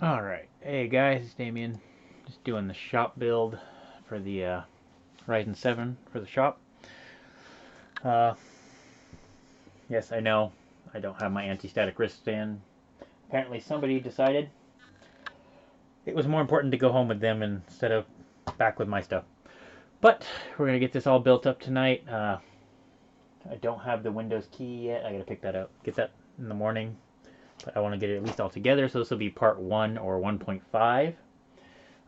Alright, hey guys, it's Damien. Just doing the shop build for the Ryzen 7 for the shop. Yes, I know I don't have my anti-static wristband. Apparently somebody decided it was more important to go home with them instead of back with my stuff. But we're going to get this all built up tonight. I don't have the Windows key yet. I got to pick that up, get that in the morning. But I want to get it at least all together, so this will be part 1 or 1.5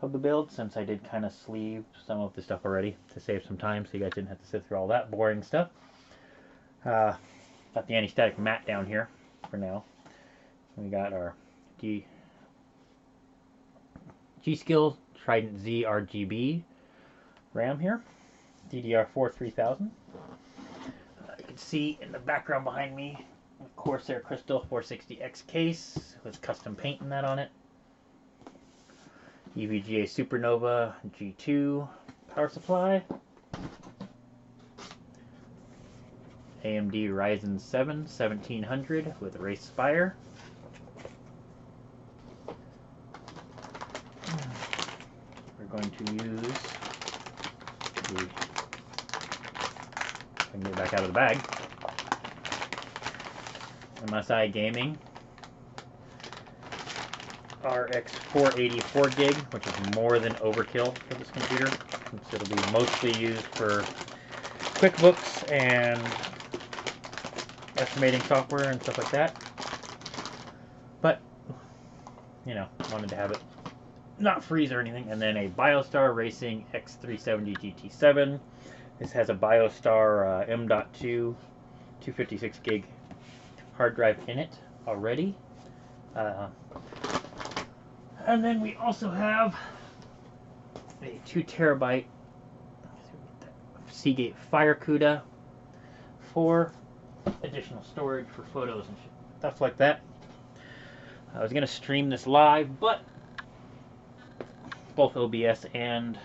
of the build, since I did kind of sleeve some of the stuff already to save some time so you guys didn't have to sit through all that boring stuff. Got the anti-static mat down here for now. We got our Gskill Trident Z RGB RAM here, DDR4 3000. You can see in the background behind me Corsair Crystal 460X case with custom paint and that on it. EVGA Supernova G2 power supply. AMD Ryzen 7 1700 with wraith spire. We're going to use the, I can get it back out of the bag, Msi Gamxing Rx480 4GB, which is more than overkill for this computer. So it'll be mostly used for QuickBooks and estimating software and stuff like that. But, you know, wanted to have it not freeze or anything. And then a Biostar Racing X370 GT7. This has a Biostar M.2 256 gig hard drive in it already. And then we also have a 2 terabyte Seagate firecuda for additional storage for photos and stuff like that. I was going to stream this live, but both OBS and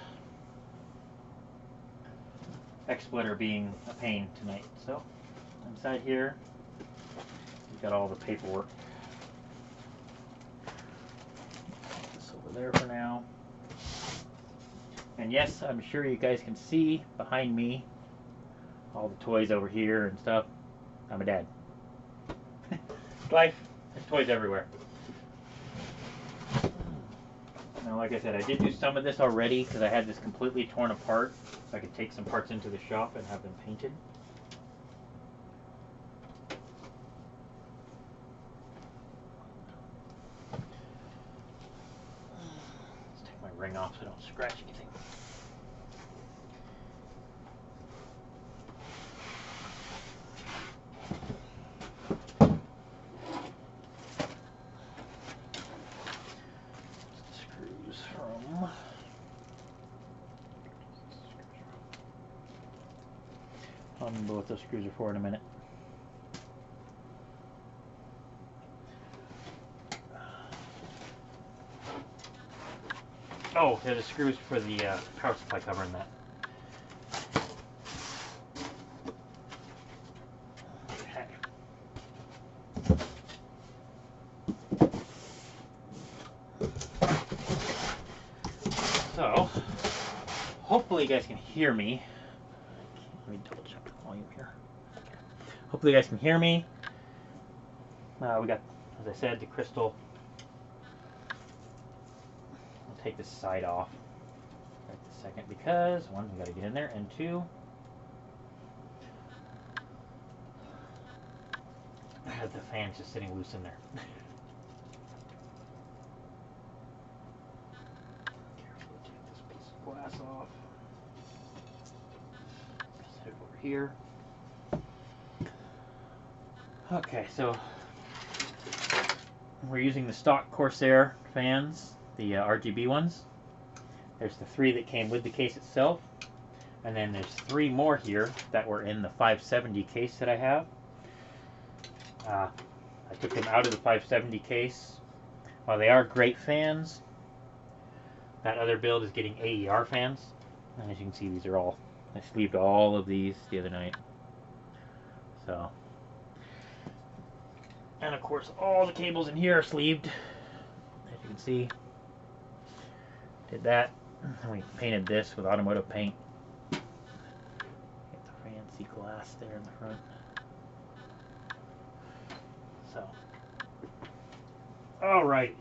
XSplit are being a pain tonight. So inside here, we've got all the paperwork. Put this over there for now. And yes, I'm sure you guys can see behind me all the toys over here and stuff. I'm a dad. Life, there's toys everywhere. Now, like I said, I did do some of this already because I had this completely torn apart, so I could take some parts into the shop and have them painted. Let's take my ring off so I don't scratch anything. I'll remember what those screws are for in a minute. Oh, they're the screws for the power supply cover in that. So, hopefully you guys can hear me. Let me double check the volume here. Hopefully you guys can hear me. We got, as I said, the crystal. I'll take this side off right this second because, one, we got to get in there, and two, I have the fans just sitting loose in there. Carefully take this piece of glass off. Set it over here. Okay, so we're using the stock Corsair fans, the RGB ones. There's the 3 that came with the case itself, and then there's 3 more here that were in the 570 case that I have. I took them out of the 570 case. While they are great fans, that other build is getting AER fans, and as you can see, these are all, I sleeved all of these the other night. So, and of course all the cables in here are sleeved, as you can see. Did that. And we painted this with automotive paint. Get the fancy glass there in the front. So, alright.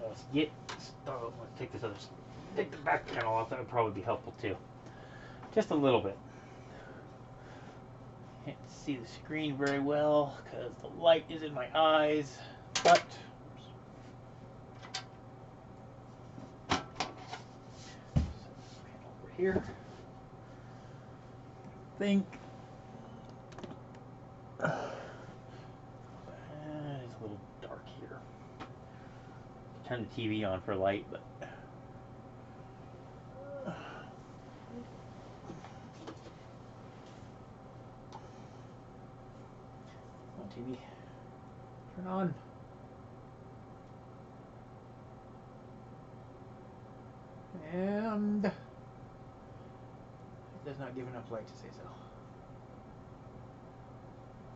Let's get started. Let's take this other, take the back panel off. That would probably be helpful too. Just a little bit. Can't see the screen very well because the light is in my eyes, but over here, I think it's a little dark here. Turn the TV on for light, but TV, turn on. And it does not give enough light to say so.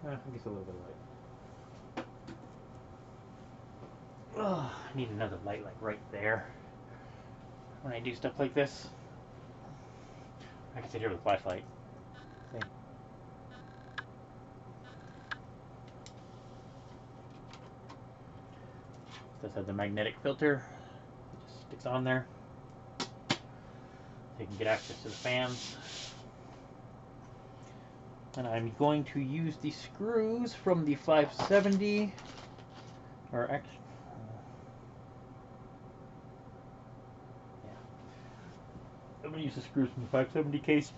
I guess a little bit of light. Oh, I need another light like right there. When I do stuff like this, I can sit here with a flashlight. See? This has the magnetic filter. It just sticks on there. So you can get access to the fans. And I'm going to use the screws from the 570, or actually, yeah. I'm going to use the screws from the 570 case,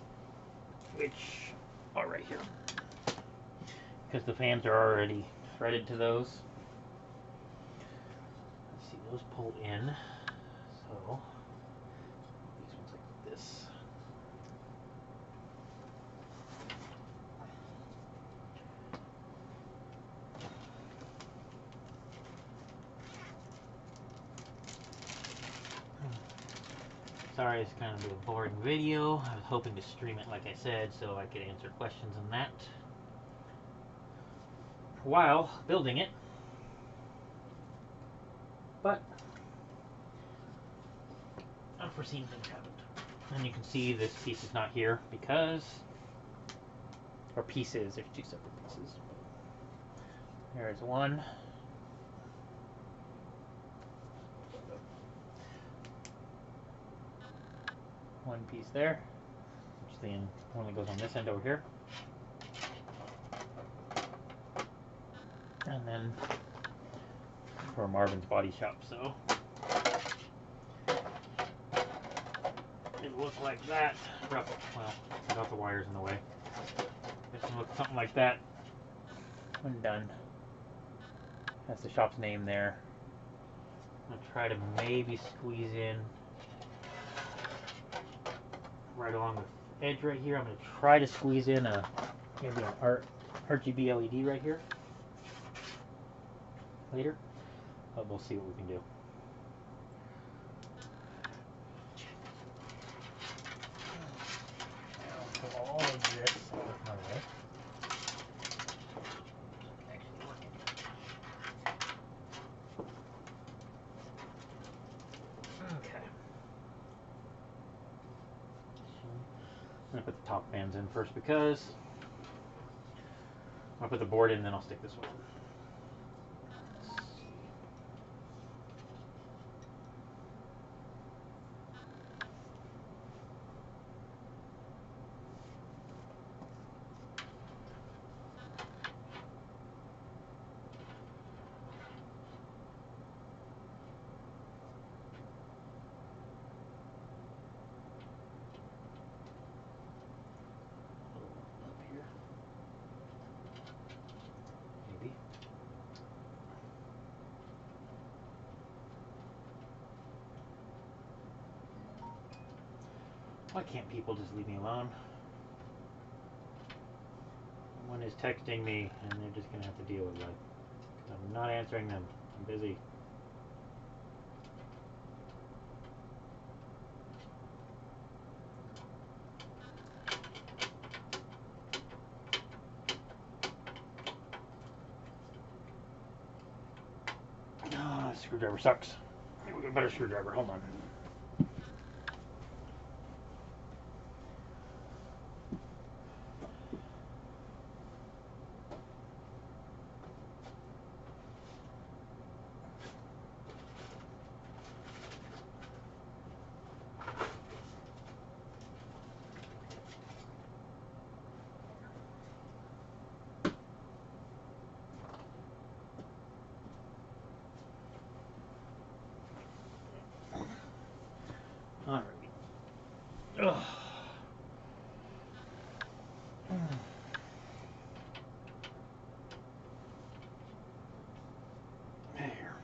which are right here. Because the fans are already threaded to those. Those pull in, so these ones like this. Sorry, it's kind of a boring video. I was hoping to stream it, like I said, so I could answer questions on that while building it. But unforeseen things happened. And you can see this piece is not here because, or pieces, there's two separate pieces. There's one. One piece there, which then only goes on this end over here. And then for Marvin's body shop, so it looks like that. Well, I got the wires in the way. It's gonna look something like that when done. That's the shop's name there. I'm gonna try to maybe squeeze in right along the edge right here. I'm gonna try to squeeze in a maybe an RGB LED right here later. But we'll see what we can do. I'll put all of this out of my way. Actually working. Okay. I'm gonna put the top fans in first because I'll put the board in, then I'll stick this one in. Why can't people just leave me alone? Someone is texting me and they're just gonna have to deal with it. I'm not answering them. I'm busy. This screwdriver sucks. Maybe we get a better screwdriver. Hold on. Alright. Ugh. Hair.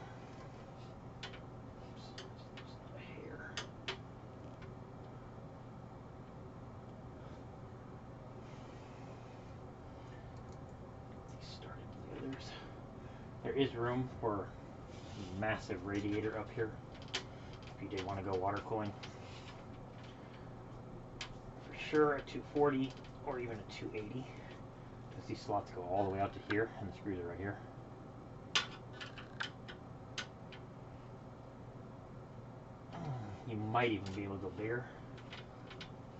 Hair. Started the others. There is room for a massive radiator up here if you did want to go water cooling. For sure a 240 or even a 280, because these slots go all the way out to here and the screws are right here. You might even be able to go bigger,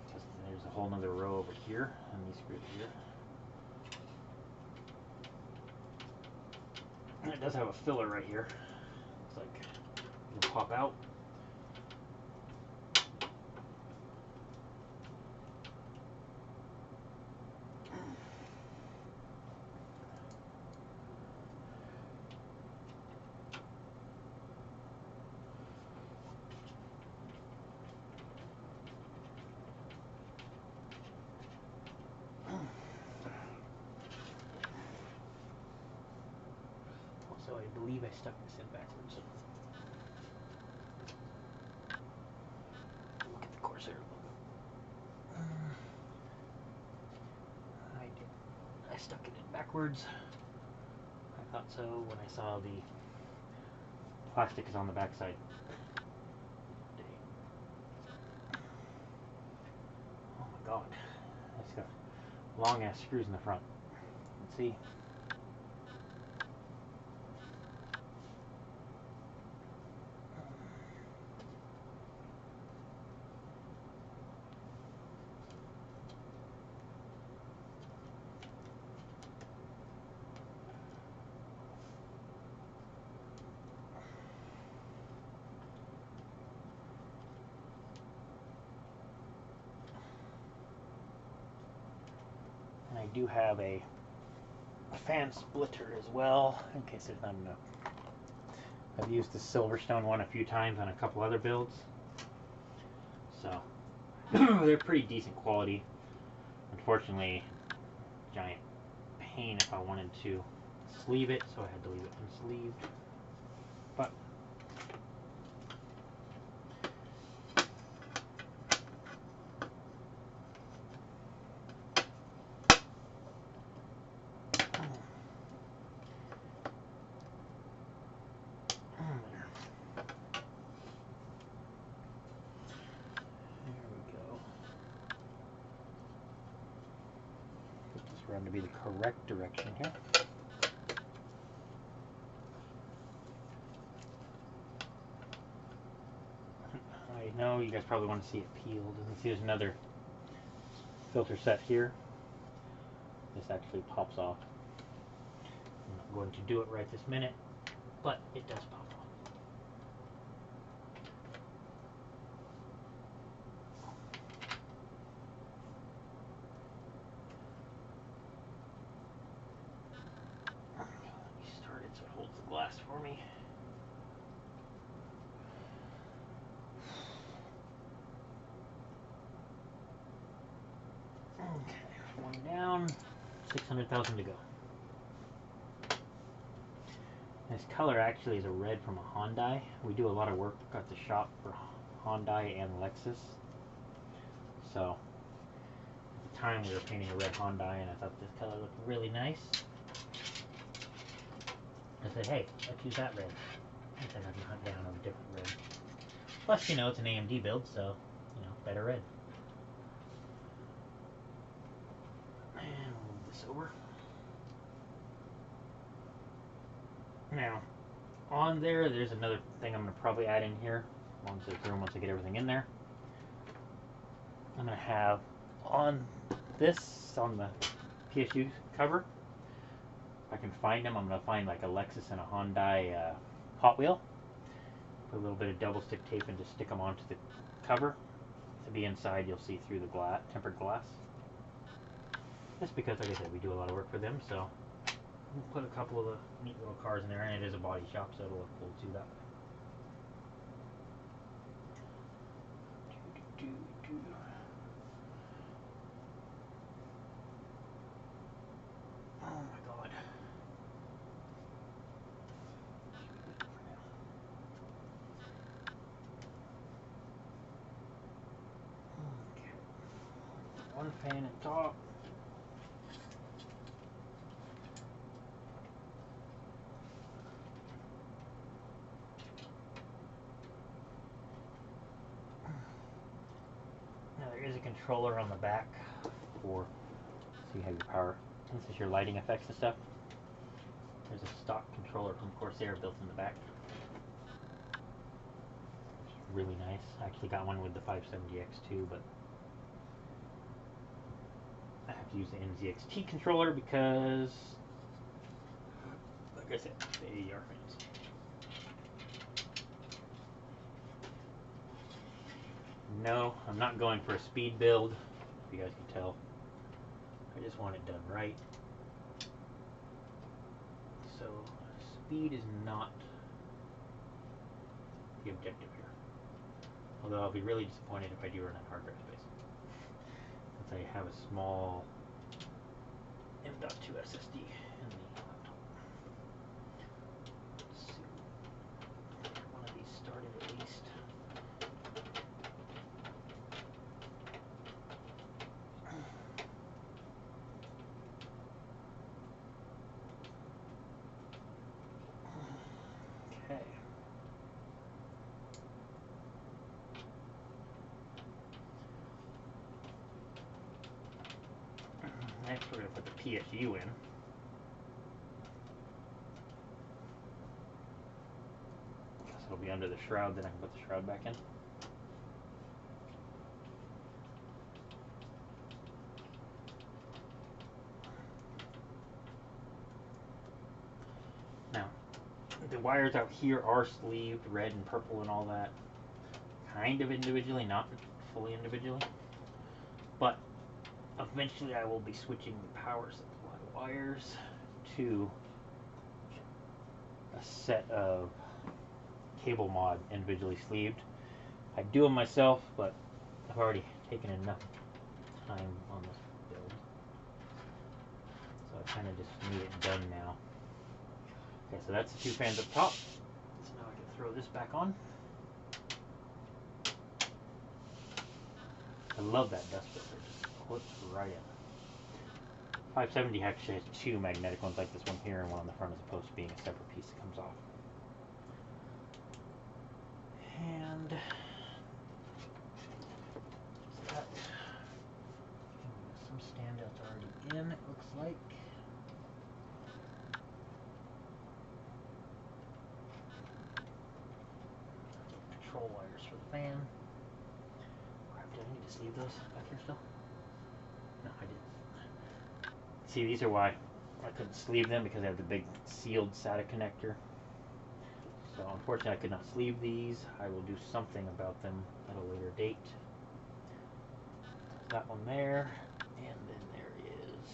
because there's a whole nother row over here and these screws are here. And it does have a filler right here. Looks like it'll pop out. So I believe I stuck this in backwards. Look at the Corsair logo. I did. I stuck it in backwards. I thought so when I saw the plastic is on the back side. Oh my god. It's got long ass screws in the front. Let's see. I do have a fan splitter as well, in case there's not enough. I've used the Silverstone one a few times on a couple other builds, so they're pretty decent quality. Unfortunately, giant pain if I wanted to sleeve it, so I had to leave it unsleeved. But around to be the correct direction here. I know you guys probably want to see it peeled. And see, there's another filter set here. This actually pops off. I'm not going to do it right this minute, but it does pop off. For me. Okay, one down, 600,000 to go. This color actually is a red from a Hyandi. We do a lot of work at the shop for Hyandi and Lexus. So, at the time we were painting a red Hyundai and I thought this color looked really nice. I said, hey, let's use that red. Instead of hunt down on a different red. Plus, you know, it's an AMD build, so, you know, better red. And we'll move this over. Now, on there, there's another thing I'm going to probably add in here once I get everything in there. I'm going to have on this, on the PSU cover, if I can find them, I'm going to find like a Lexus and a Hyundai Hot Wheel. Put a little bit of double stick tape and just stick them onto the cover. To be inside, you'll see through the glass, tempered glass. Just because, like I said, we do a lot of work for them, so we'll put a couple of the neat little cars in there, and it is a body shop, so it'll look cool too that way. Oh my god. Okay. One fan in top. Now there is a controller on the back for, so you have your power. This is your lighting effects and stuff. There's a stock controller from Corsair built in the back. It's really nice. I actually got one with the 570X too, but I have to use the NZXT controller because, like I said, they are fans. No, I'm not going for a speed build, if you guys can tell. I just want it done right. So, speed is not the objective here. Although I'll be really disappointed if I do run out of hard drive space. Since I have a small M.2 SSD in the laptop. Let's see. One of these started at least. Okay. Next we're going to put the PSU in. Guess it'll be under the shroud, then I can put the shroud back in. Now, the wires out here are sleeved, red and purple and all that. Kind of individually, not fully individually. But eventually I will be switching the power supply wires to a set of cable mod individually sleeved. I do them myself, but I've already taken enough time on this build. So I kind of just need it done now. Okay, so that's the two fans up top. So now I can throw this back on. I love that dust filter. It just clips right in. 570 actually has two magnetic ones like this one here and one on the front as opposed to being a separate piece that comes off. And that. Some standouts already in, it looks like. Control wires for the fan. Crap, did I need to sleeve those back here still? No, I didn't. See, these are why I couldn't sleeve them, because I have the big sealed SATA connector. So unfortunately I could not sleeve these. I will do something about them at a later date. That one there, and then there is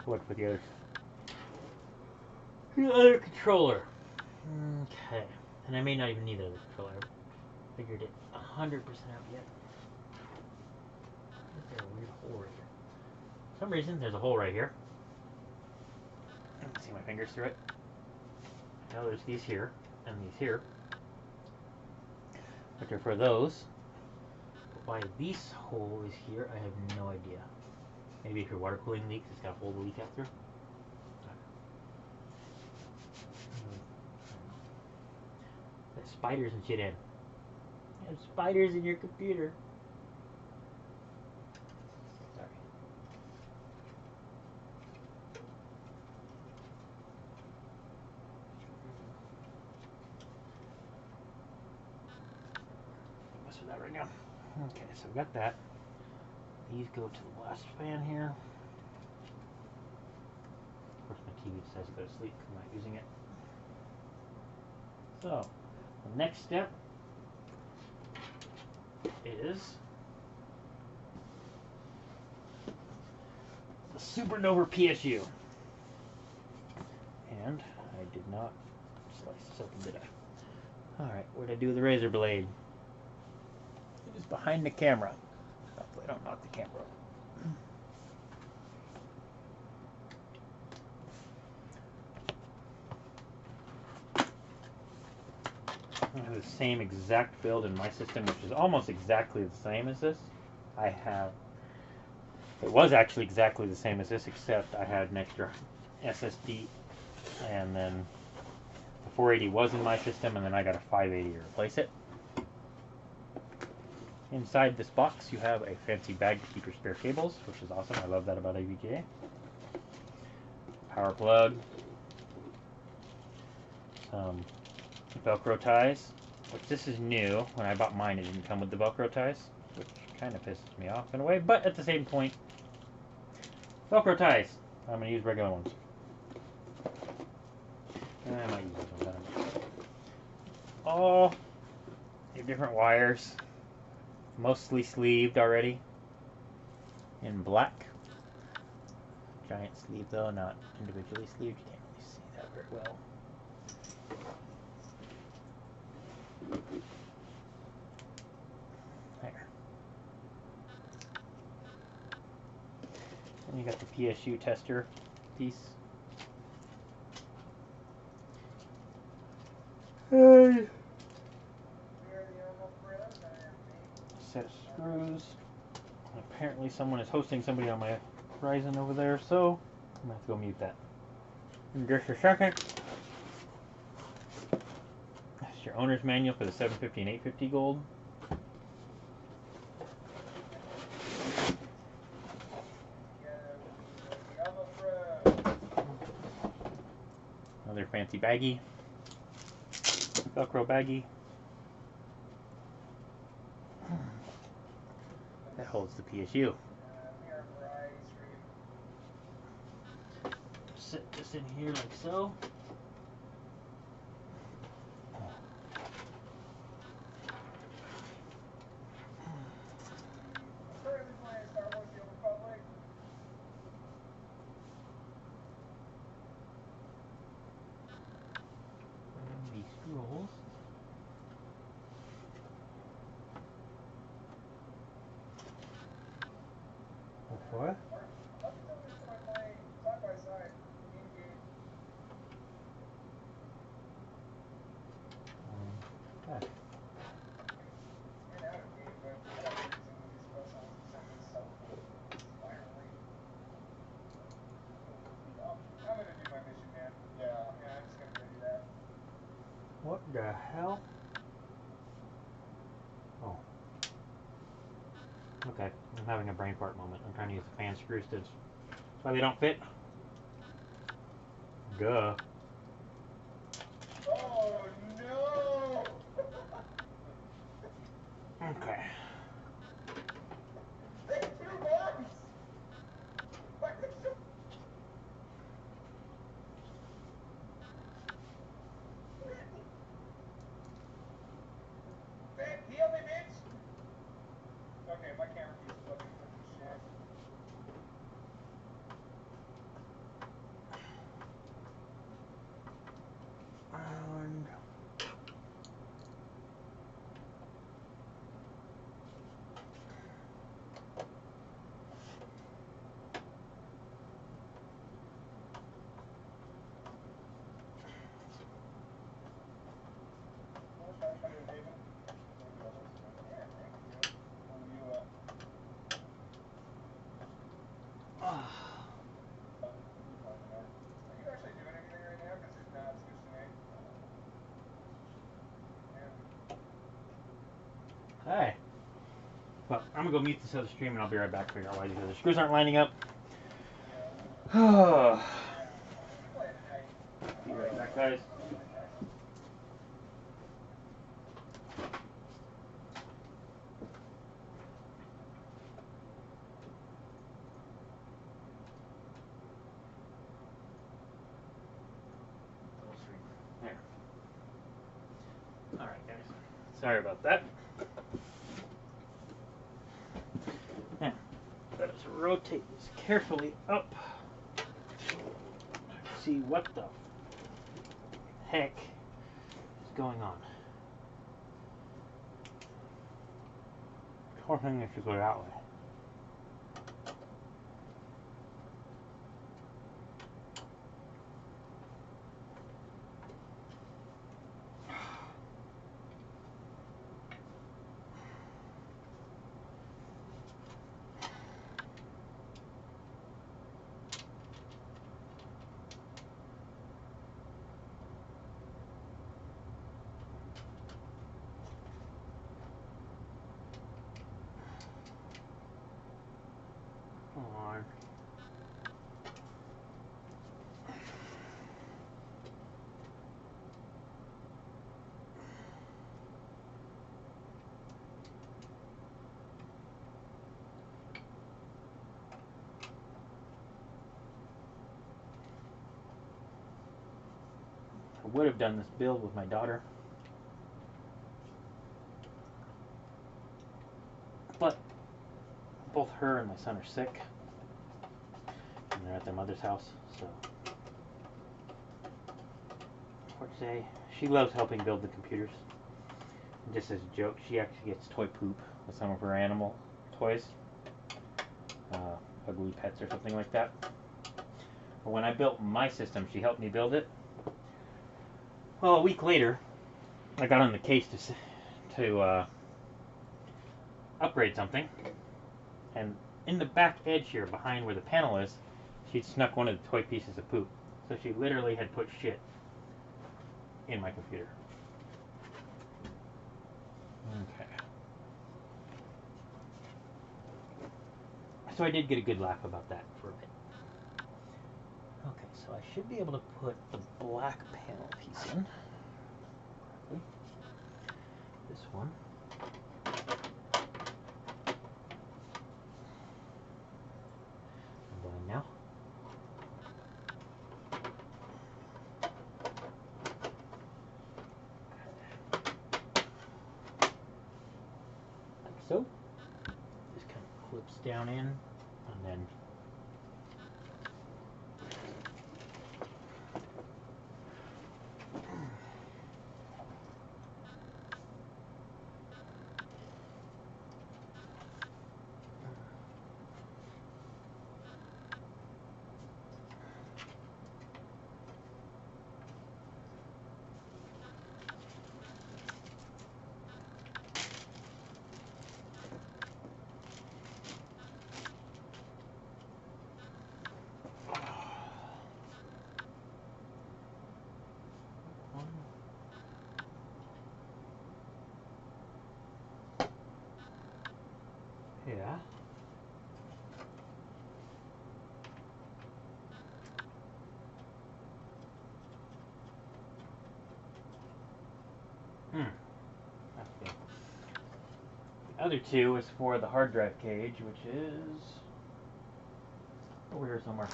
what for the other controller. Okay, and I may not even need the other controller. I figured it 100% out yet. Is there a weird hole right here? For some reason there's a hole right here. I can see my fingers through it. Now there's these here and these here, which are for those. But why this hole is here, I have no idea. Maybe if your water cooling leaks, it's got a hole to leak out through. There's spiders and shit in. You have spiders in your computer. Sorry. for that right now. Okay, so we got that. These go to the last fan here. Of course, my TV decides to go to sleep because I'm not using it. So, the next step is the Supernova PSU. And I did not slice this open, did I? Alright, what did I do with the razor blade? It is behind the camera. Hopefully I don't knock the camera over. I have the same exact build in my system, which is almost exactly the same as this. It was actually exactly the same as this, except I had an extra SSD, and then the 480 was in my system, and then I got a 580 to replace it. Inside this box, you have a fancy bag to keep your spare cables, which is awesome. I love that about EVGA. Power plug. Some Velcro ties, which this is new. When I bought mine, it didn't come with the Velcro ties, which kind of pisses me off in a way, but at the same point, Velcro ties. I'm going to use regular ones. I might use those ones. All your different wires, mostly sleeved already in black. Giant sleeve though, not individually sleeved. You can't really see that very well. There. And you got the PSU tester piece. Hey. Set of screws. And apparently someone is hosting somebody on my Ryzen over there, so I'm gonna have to go mute that in just a second. That's your owner's manual for the 750 and 850 gold. Another fancy baggie. Velcro baggie. That holds the PSU. Set this in here like so. These screws. What? Okay. What the hell? Oh. Okay, I'm having a brain fart moment. I'm trying to use the fan screws. That's why they don't fit. Duh. Oh no! Okay. They have 2 bugs! Why are they so... Ben, heal me, bitch! Okay, my camera keeps fucking shit. And hey. Well, I'm gonna go mute this other stream and I'll be right back to figure out why these other screws aren't lining up. Be right back, guys. Sorry about that. Now, let's rotate this carefully up. See what the heck is going on. The whole thing needs to go that way. I would have done this build with my daughter, but both her and my son are sick, and they're at their mother's house, so for today, she loves helping build the computers. And just as a joke, she actually gets toy poop with some of her animal toys, ugly pets or something like that. But when I built my system, she helped me build it. Well, a week later, I got on the case to upgrade something, and in the back edge here, behind where the panel is, she'd snuck one of the toy pieces of poop. So she literally had put shit in my computer. Okay. So I did get a good laugh about that for a bit. Okay, so I should be able to put the black panel piece in. This one. I'm going now. Like so. This kind of clips down in, and then yeah. That's good. The other two is for the hard drive cage, which is over here somewhere.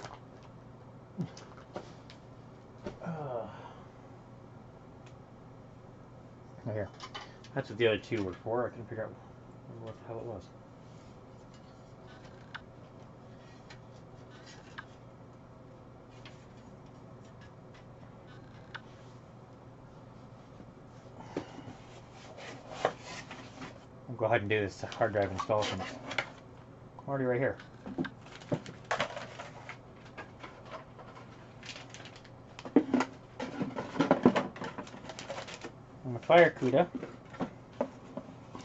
Right here. That's what the other two were for. I couldn't figure out what the hell it was. I'll go ahead and do this hard drive install since I'm already right here. And the firecuda,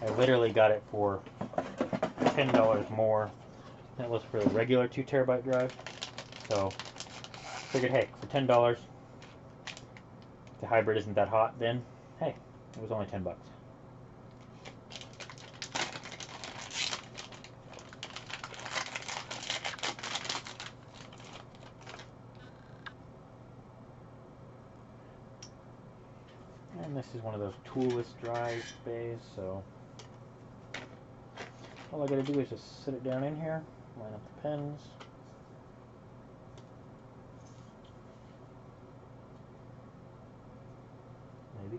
I literally got it for $10 more. That was for the regular 2 terabyte drive. So figured, hey, for $10, the hybrid isn't that hot, then hey, it was only $10. And this is one of those toolless drive bays, so all I gotta do is just sit it down in here, line up the pins. Maybe.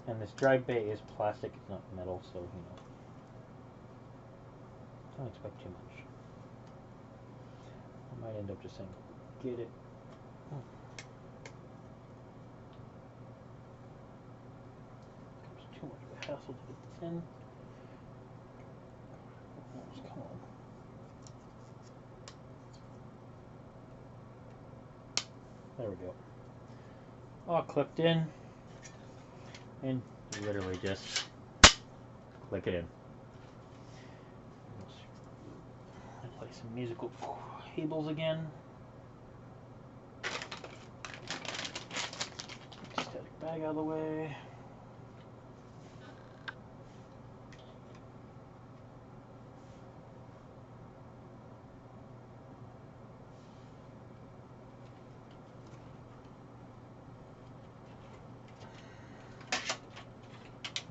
And this drive bay is plastic, it's not metal, so, you know, don't expect too much. I might end up just saying, get it. It's too much of a hassle to get this in. Come on. There we go. All clipped in. And you literally just click it in. Let's play some musical cables again. Static bag out of the way.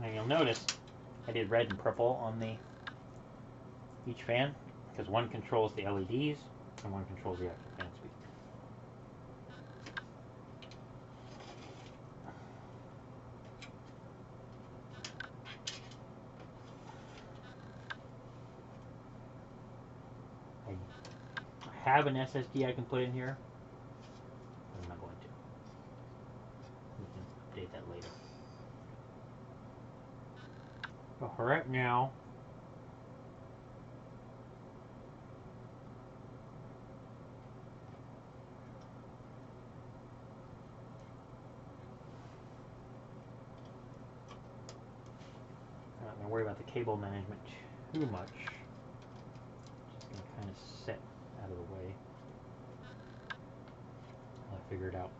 And you'll notice I did red and purple on each fan because one controls the LEDs and one controls the actual fan speed. I have an SSD I can put in here, but I'm not going to. We can update that later. But for right now, I'm not going to worry about the cable management too much. Just going to kind of set out of the way while I figure it out.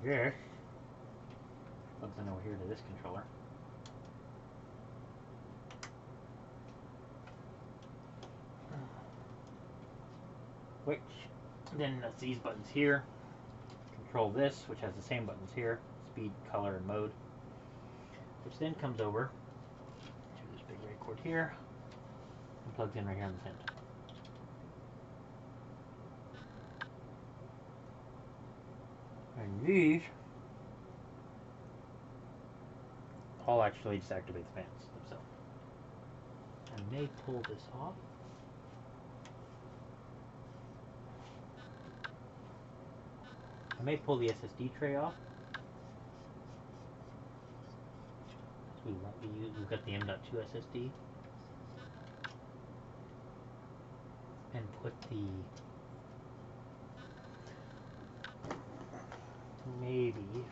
This plugs in over here to this controller. Which then that's these buttons here. Control this, which has the same buttons here, speed, color, and mode. Which then comes over to this big red cord here and plugs in right here on this end. And these all actually just activate the fans themselves. I may pull this off. I may pull the SSD tray off. We won't be using, we've got the M.2 SSD. And put the maybe nope.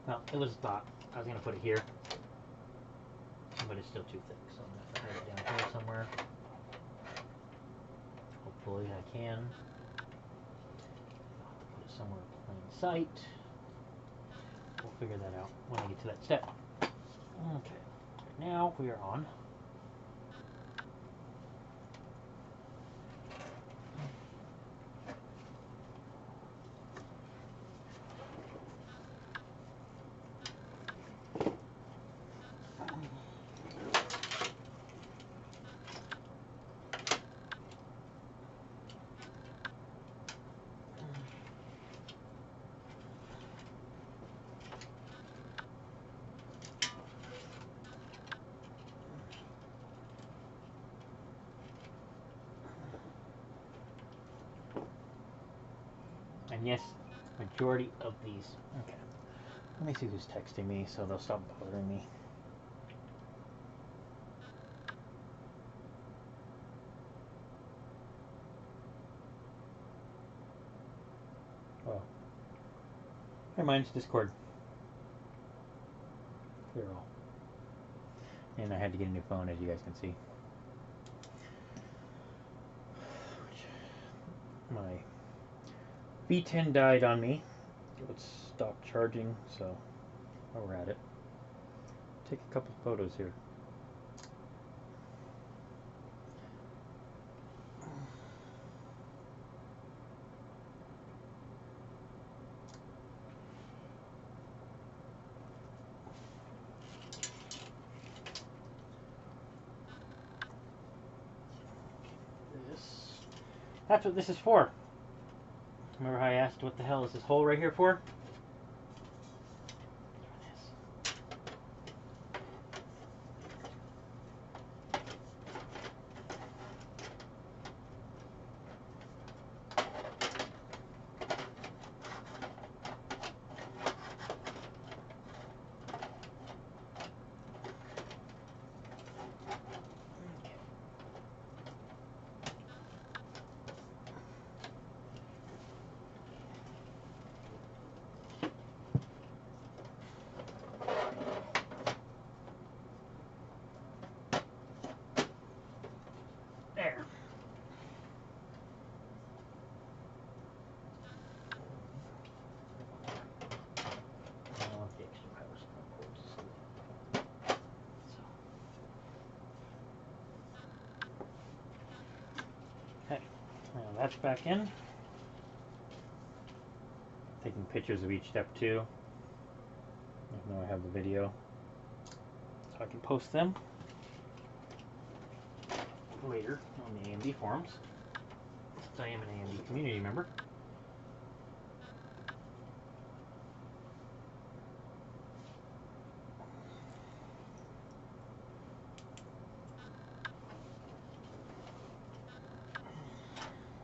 Well, it was a thought. I was gonna put it here, but it's still too thick, so I'm gonna hide it down here somewhere. Hopefully I can. I'll have to put it somewhere in plain sight. We'll figure that out when I get to that step. Okay, right now we are on. And yes, majority of these. Okay. Let me see who's texting me so they'll stop bothering me. Oh. Never mind, it's Discord. Clear all. And I had to get a new phone, as you guys can see. My B10 died on me. It would stop charging, so while we're at it, take a couple photos here. That's what this is for. Remember how I asked what the hell is this hole right here for? There. Okay, now that's back in. Taking pictures of each step too, even though I have the video, so I can post them later on the AMD forums, since I am an AMD community member.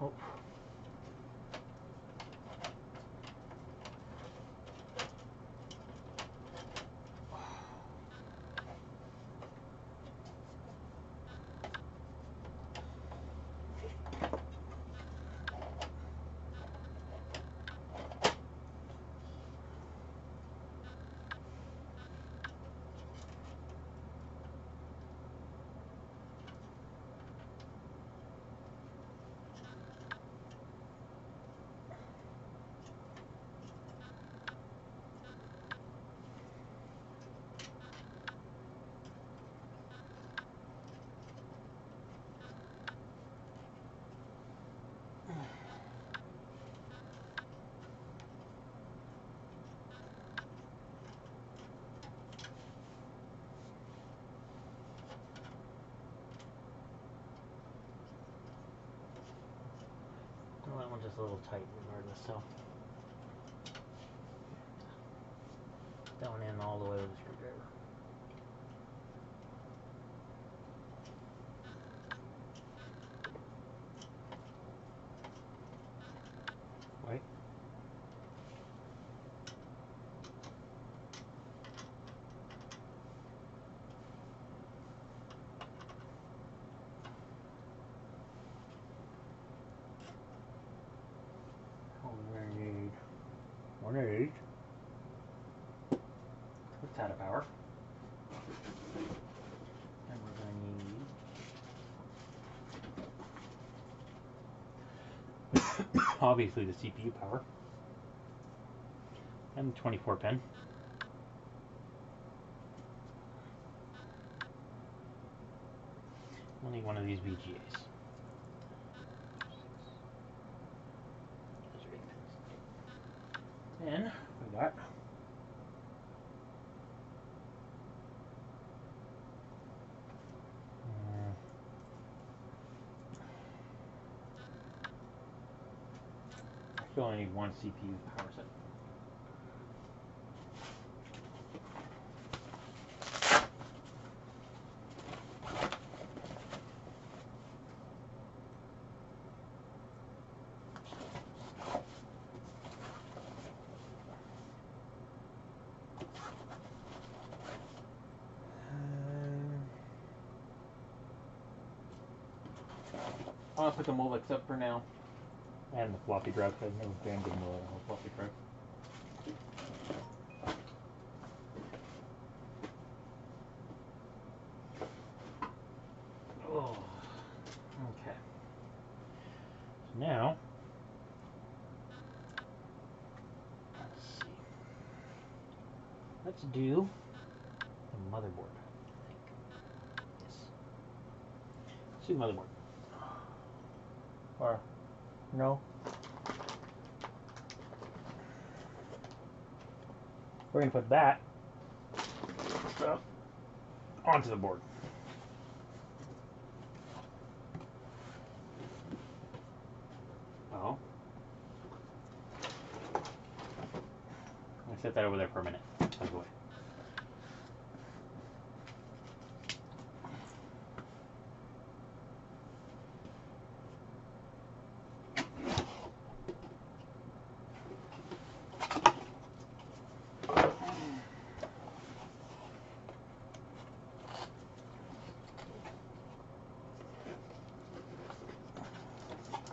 Oh. Well, that one's just a little tight regardless, so that one in all the way with the screwdriver. Right? We're gonna need it's out of power. And we're gonna need obviously the CPU power. And the 24 pin. We'll need one of these VGAs. Then we got I still only need one CPU power set. I'll put the Molex up for now. And the floppy drive, because I never abandoned the whole floppy drive. Oh, okay. So now, let's do the motherboard. Yes. Let's do the motherboard. Or no. We're gonna put that onto the board. Oh. I set that over there for a minute. By the way.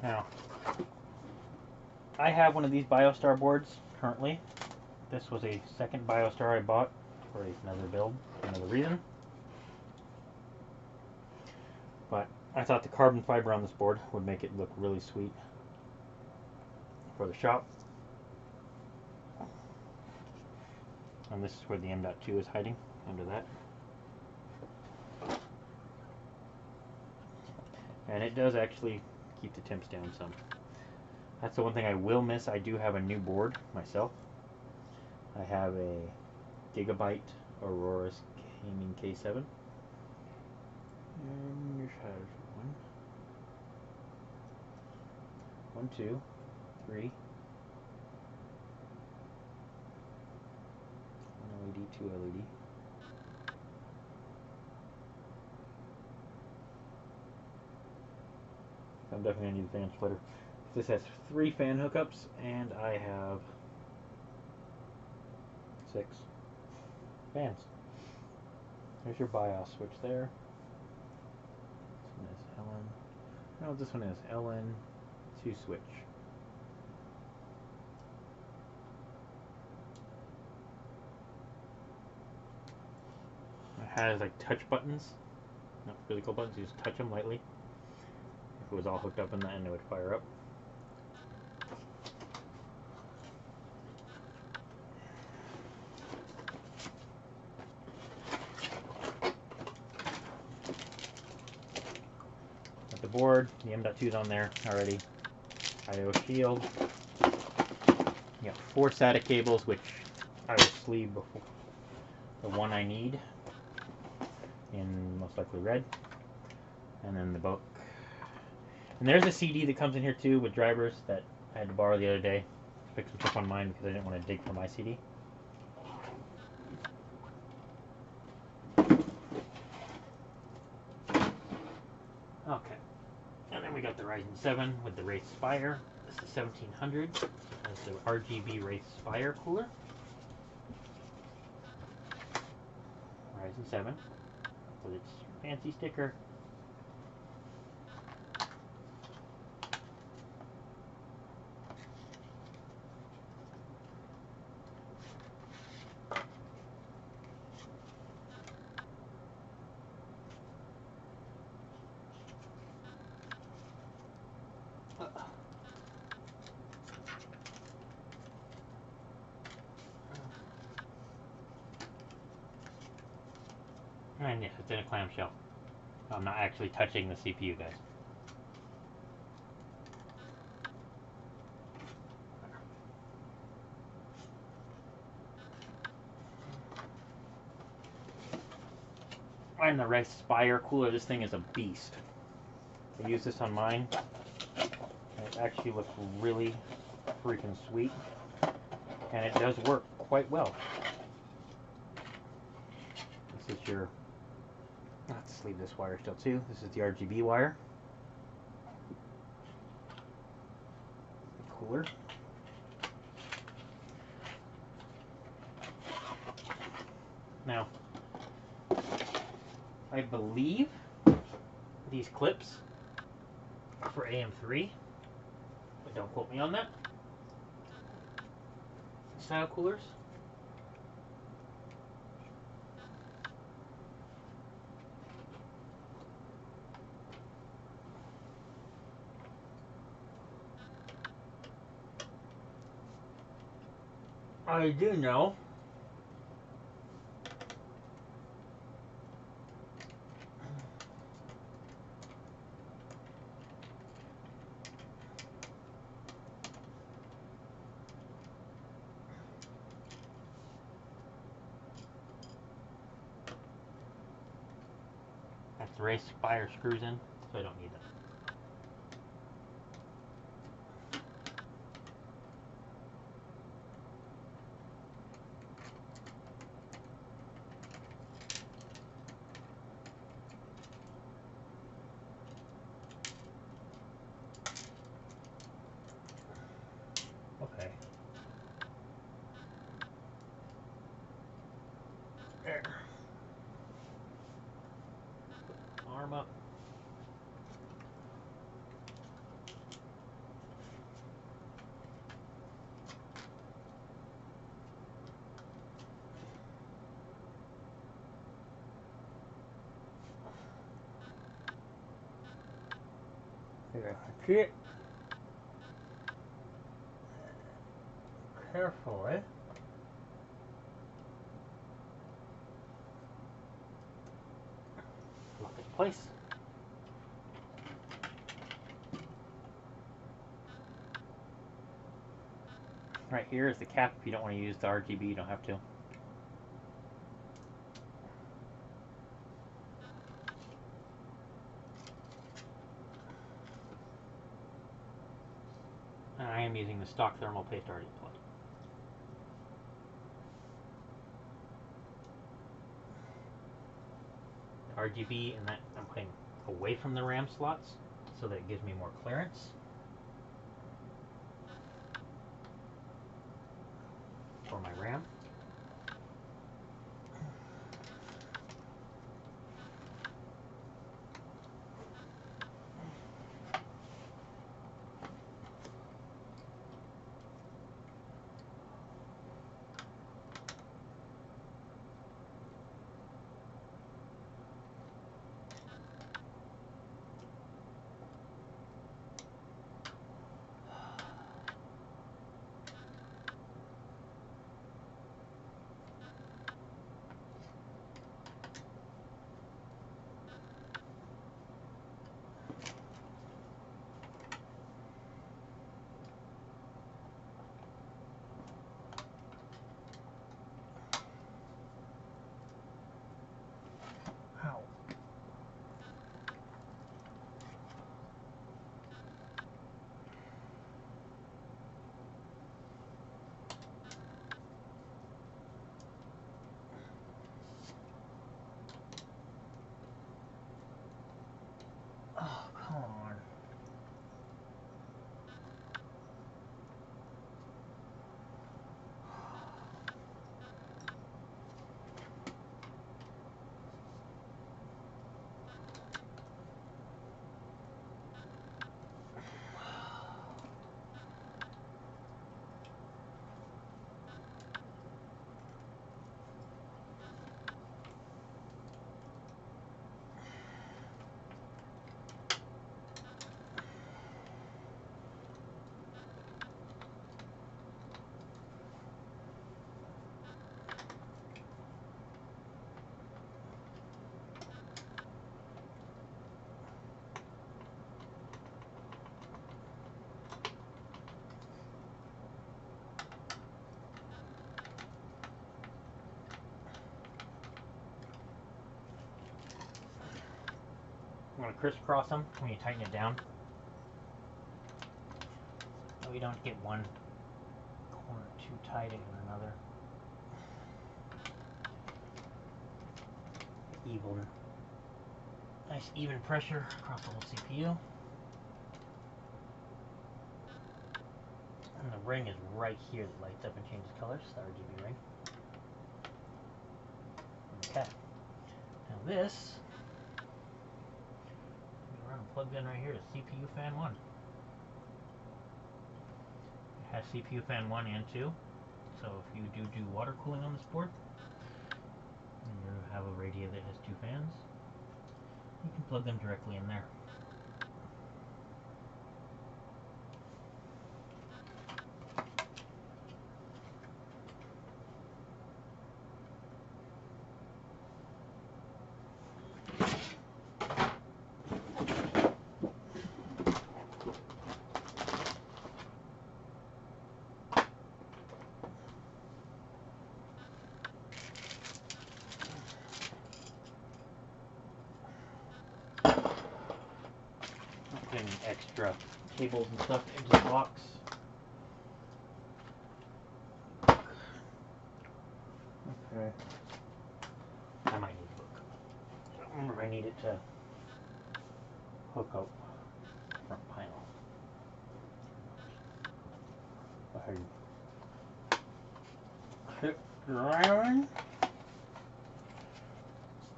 Now, I have one of these Biostar boards currently. This was a second Biostar I bought for another build, for another reason. But I thought the carbon fiber on this board would make it look really sweet for the shop. And this is where the M.2 is hiding, under that. And it does actually keep the temps down some. That's the one thing I will miss. I do have a new board myself. I have a Gigabyte Aurora Gaming K7. And here's one, two, three. One LED, two LED. I'm definitely going to need a fan splitter. This has 3 fan hookups, and I have 6 fans. There's your BIOS switch there. This one is LN. No, this one is LN2 switch. It has like touch buttons. Not really cool buttons, you just touch them lightly. If it was all hooked up in that, and it would fire up. Got the board, the M.2 is on there already. I/O shield. You got 4 SATA cables, which I will sleeve before the one I need in most likely red. And then the book. And there's a CD that comes in here too with drivers that I had to borrow the other day to fix some stuff on mine because I didn't want to dig for my CD. Okay. And then we got the Ryzen 7 with the Wraith Spire. This is 1700. That's the RGB Wraith Spire cooler. Ryzen 7 with its fancy sticker. And yes, it's in a clamshell. I'm not actually touching the CPU, guys. And the Wraith Spire cooler, this thing is a beast. I used this on mine, and it actually looks really freaking sweet, and it does work quite well. This is your, let's leave this wire still too. This is the RGB wire. The cooler. Now, I believe these clips for AM3, but don't quote me on that, style coolers. I do know got the wraith spire screws in, so I don't need them. Okay. There. Arm up. Here, I it. Carefully. Lock it in place. Right here is the cap. If you don't want to use the RGB, you don't have to. And I am using the stock thermal paste already applied. RGB, and that I'm putting away from the RAM slots so that it gives me more clearance for my RAM. Oh, come on. I'm going to crisscross them when you tighten it down, so we don't get one corner too tight and another. Nice even pressure across the whole CPU. And the ring is right here that lights up and changes colors, the RGB ring. Okay. Now this, I'm going to plug in right here to CPU fan 1. It has CPU fan 1 and 2, so if you do water cooling on this board, and you have a radio that has 2 fans, you can plug them directly in there. putting extra cables and stuff into the box. Okay. I might need a hook. I don't remember if I need it to hook up front panel.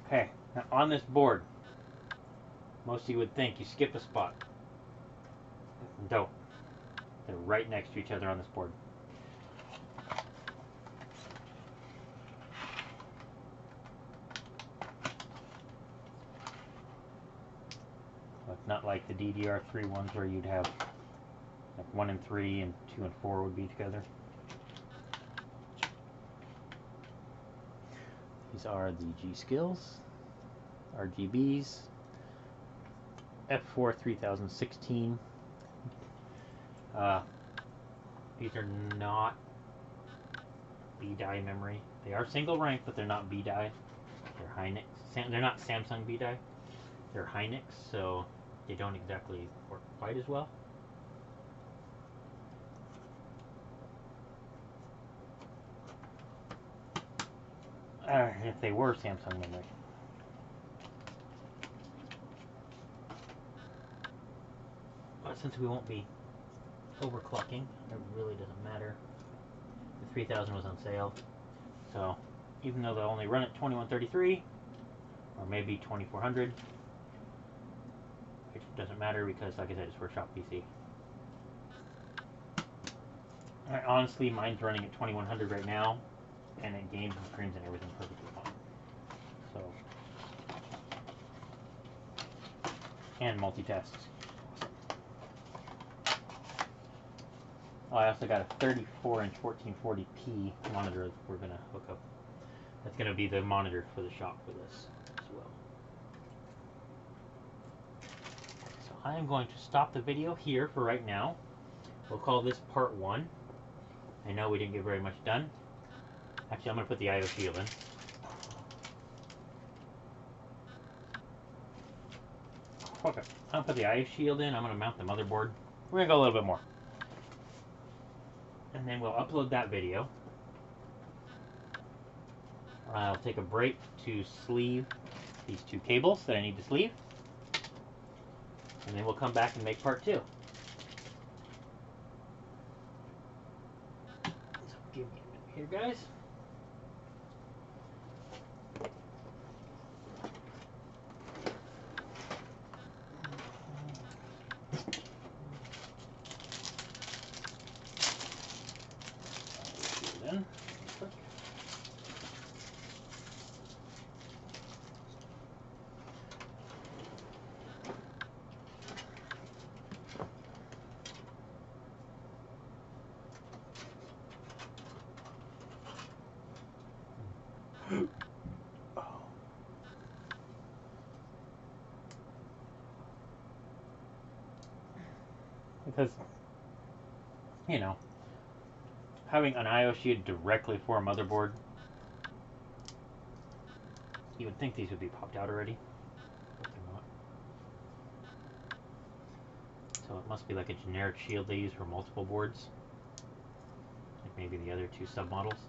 Okay, now on this board, most of you would think you skip a spot. Don't. They're right next to each other on this board. It's not like the DDR3 ones where you'd have like 1 and 3 and 2 and 4 would be together. These are the Gskills, RGBs, F4 3016. These are not B-die memory. They are single rank, but they're not B-die. They're Hynix. They're not Samsung B-die. They're Hynix, so they don't exactly work quite as well. If they were Samsung memory. But since we won't be overclocking, it really doesn't matter. The 3000 was on sale, so even though they'll only run at 2133 or maybe 2400, which doesn't matter because, like I said, it's for a shop PC. Honestly, mine's running at 2100 right now, and it games and streams and everything perfectly fine. So, and multitasks. Oh, I also got a 34-inch 1440p monitor that we're gonna hook up. That's gonna be the monitor for the shop for this as well. So I am going to stop the video here for right now. We'll call this part 1. I know we didn't get very much done. Actually, I'm gonna put the IO shield in. Okay, I'm gonna put the IO shield in. I'm gonna mount the motherboard. We're gonna go a little bit more. And then we'll upload that video. I'll take a break to sleeve these 2 cables that I need to sleeve. And then we'll come back and make part 2. So give me a minute here, guys. Because, you know, having an IO shield directly for a motherboard, you would think these would be popped out already, but they're not. So it must be like a generic shield they use for multiple boards, like maybe the other 2 submodels.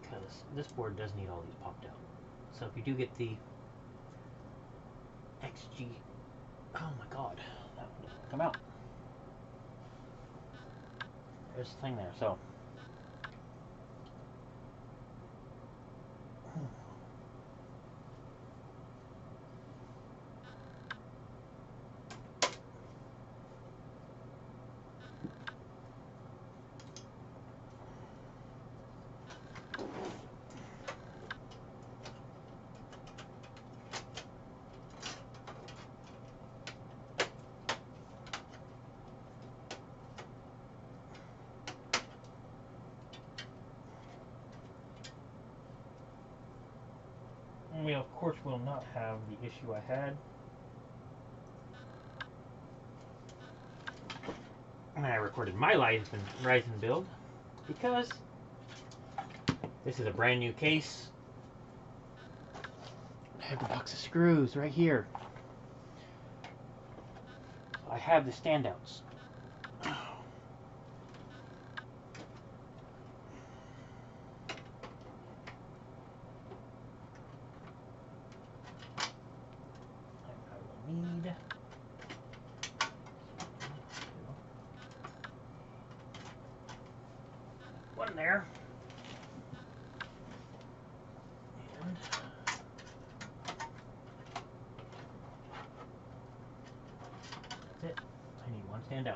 Because this board does need all these popped out. So if you do get the XG, oh my god, that one doesn't come out. There's the thing there, so. We of course will not have the issue I had when I recorded my Ryzen build, because this is a brand new case. I have a box of screws right here. I have the standouts. I will need one there. And that's it. I need one standout.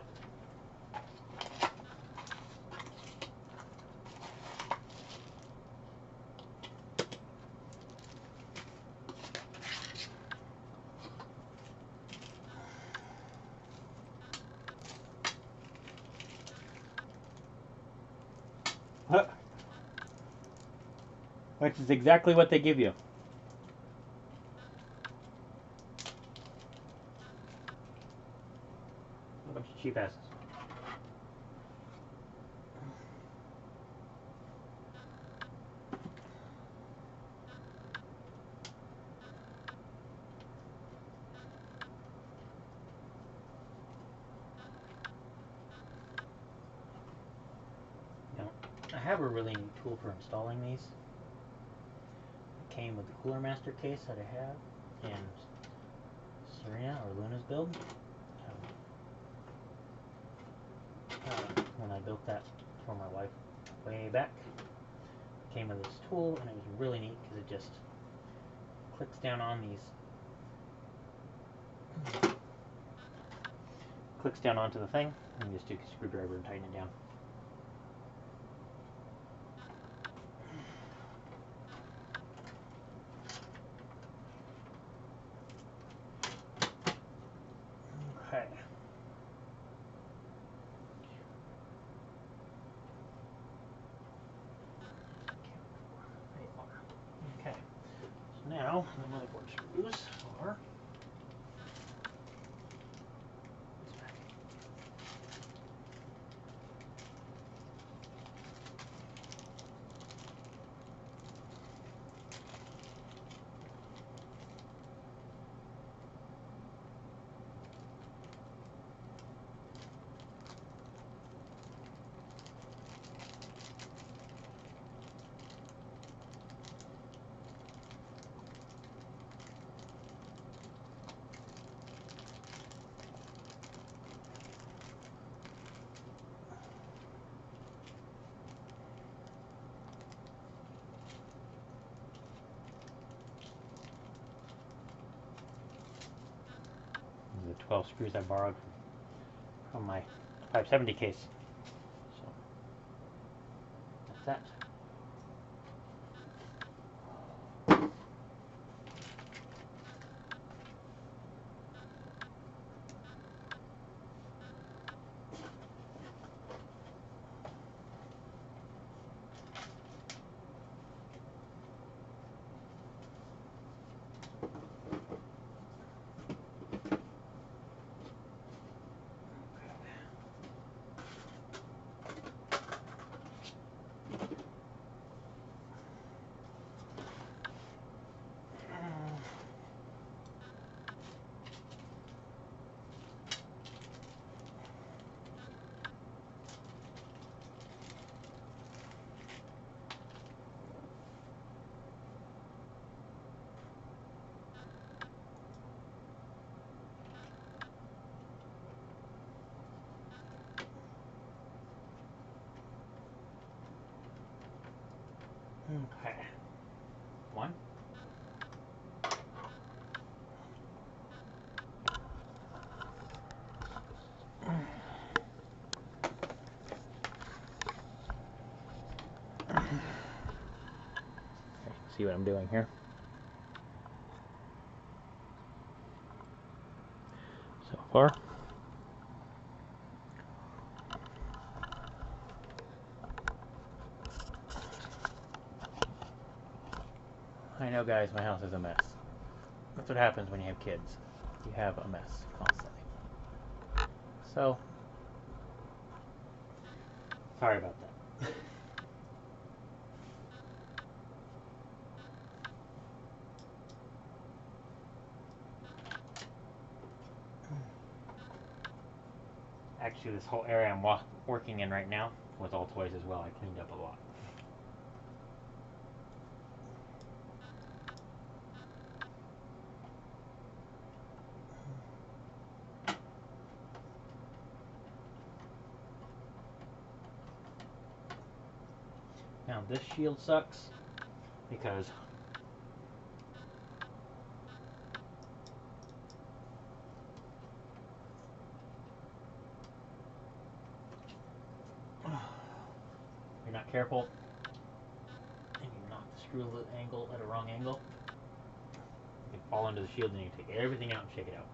Which is exactly what they give you. A bunch of cheap asses. Now, I have a really neat tool for installing these. Came with the Cooler Master case that I have in Serena or Luna's build. When I built that for my wife way back, it came with this tool, and it was really neat because it just clicks down on these, clicks down onto the thing, and you just take a screwdriver and tighten it down. Okay. Okay. So now the motherboard screws are the 12 screws I borrowed from my 570 case. So that's that. Okay. One. See what I'm doing here. So far. I know, guys, my house is a mess. That's what happens when you have kids. You have a mess constantly. So, sorry about that. Actually, this whole area I'm working in right now was all toys as well. I cleaned up a lot. Now this shield sucks because if you're not careful and you knock the screw angle at a wrong angle, you can fall into the shield and you can take everything out and shake it out.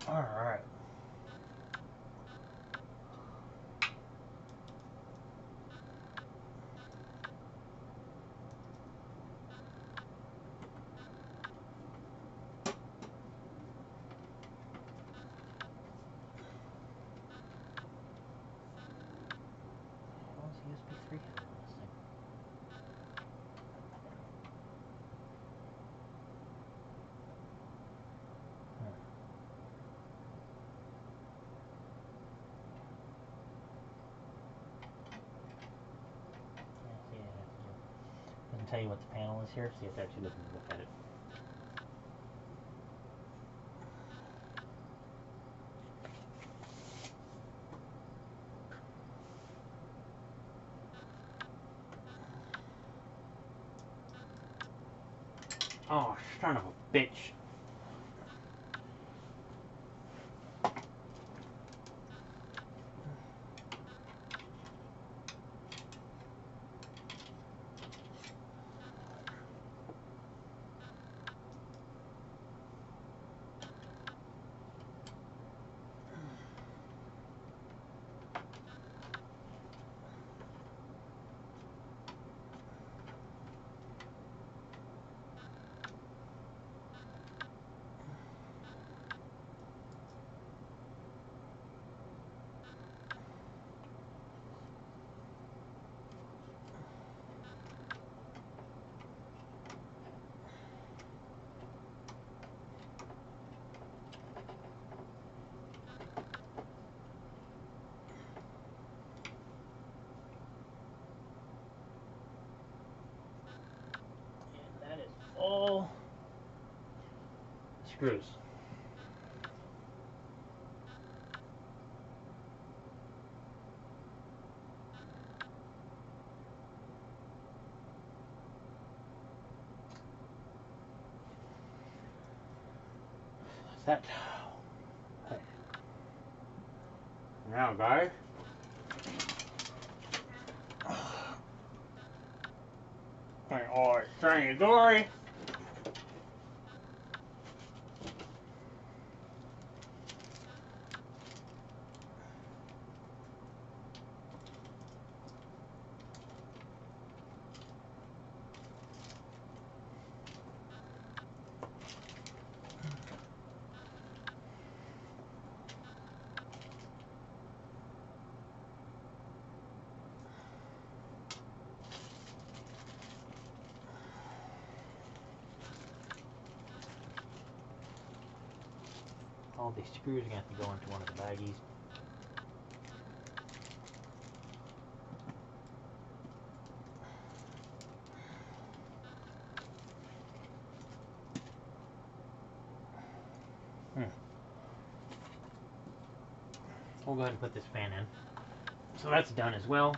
Alright. What was USB 3 on this thing? Doesn't tell you what the panel is here, so you have to actually look at it. Oh, son of a bitch. All screws. That's that. Okay. Now, guys, all it's shiny glory. All these screws are going to have to go into one of the baggies. We'll go ahead and put this fan in. So that's done as well.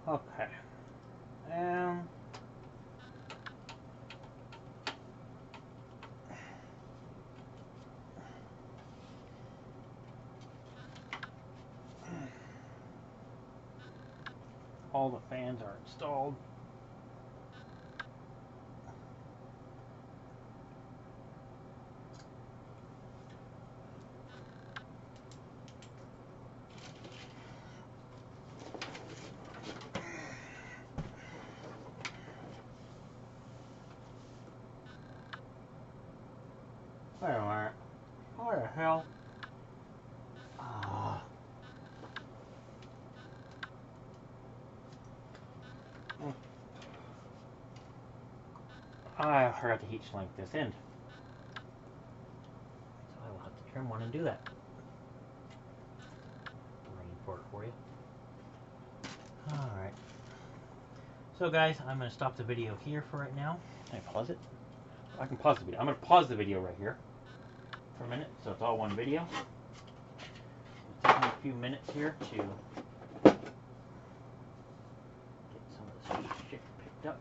Okay. All the fans are installed. Wait a minute. What the hell? I forgot to heat shrink this end. So I will have to trim one and do that. Rain for it for you. Alright. So guys, I'm going to stop the video here for right now. Can I pause it? I can pause the video. I'm going to pause the video right here for a minute, so it's all one video. It'll take me a few minutes here to get some of this shit picked up.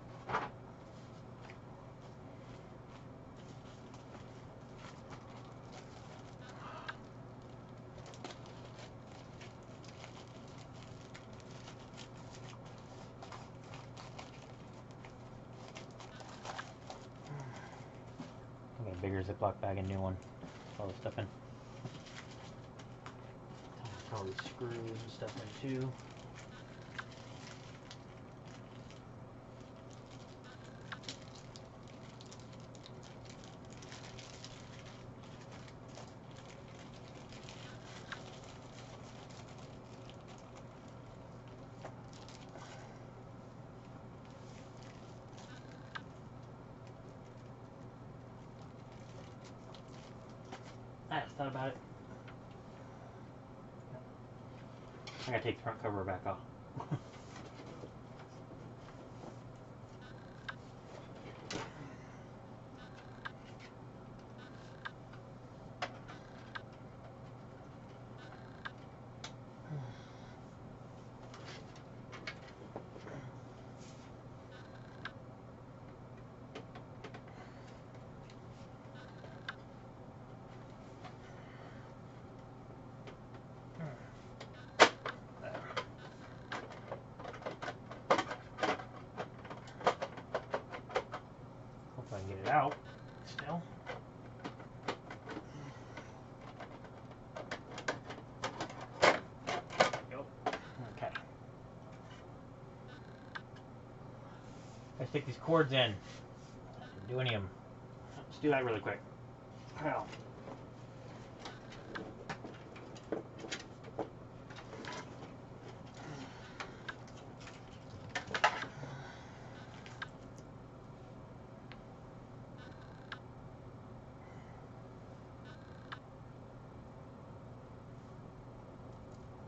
I got a bigger Ziploc bag and new one. All the stuff in. All these screws and stuff in too. I just thought about it. I gotta take the front cover back off. Hope I can get it out still. Yep. Okay. Let's stick these cords in. I didn't do any of them. Let's do that really quick. Wow.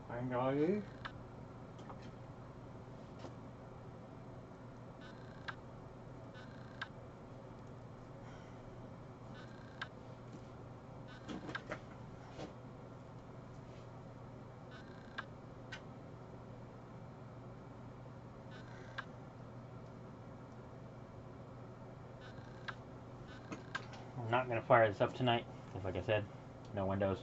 Hyandi. I'm not going to fire this up tonight, because like I said, no windows.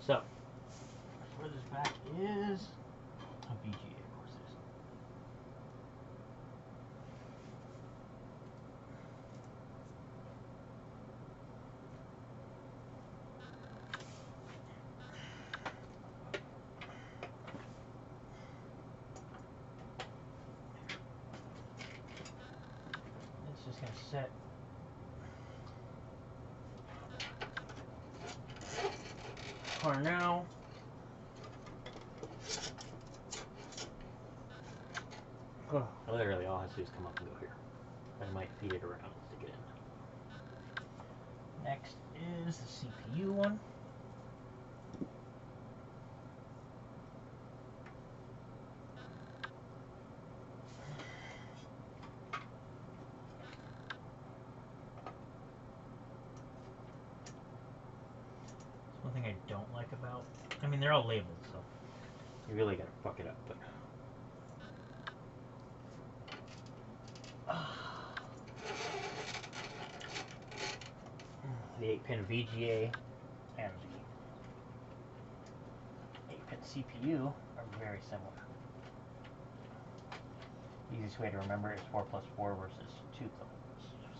So, where this back is, a VGA, of course it is. It's just going to set for now. Oh, literally all I have to do is come up and go here. I might feed it around to get in. Next is the CPU one. One thing I don't like about, I mean, they're all labeled, so you really gotta fuck it up, but the 8-pin VGA and the 8-pin CPU are very similar. The easiest way to remember is 4 plus 4 versus 2 plus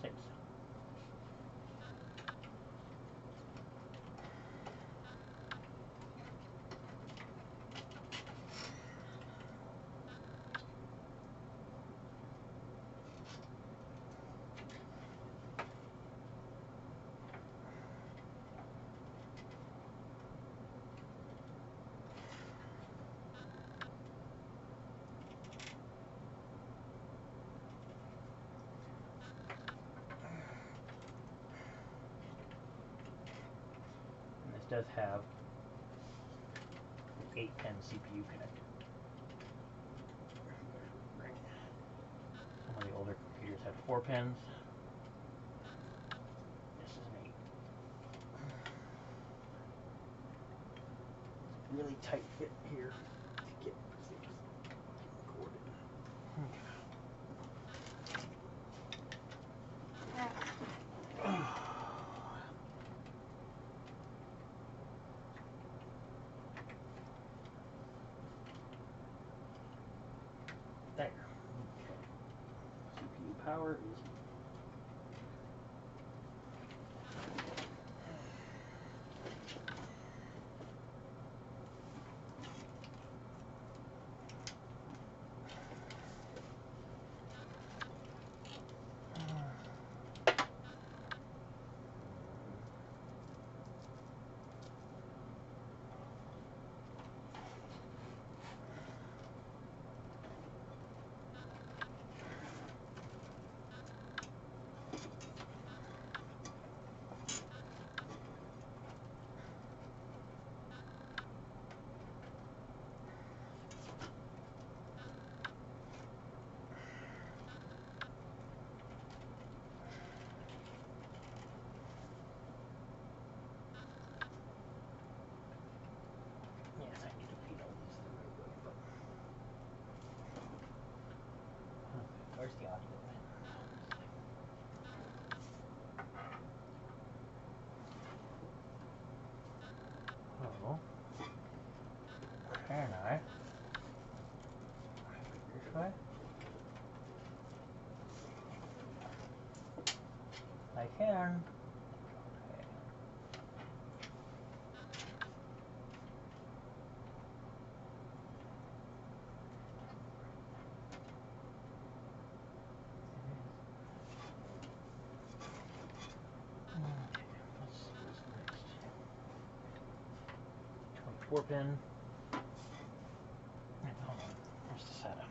6. Does have an 8-pin CPU connector. Some of the older computers had 4 pins. This is an 8. It's a really tight fit here to get things recorded. There. Okay. CPU power is where's the audio? Oh, can I? This way? I can. Okay, let's see what's next. 24 pin. Wait, hold on. Where's the SATA?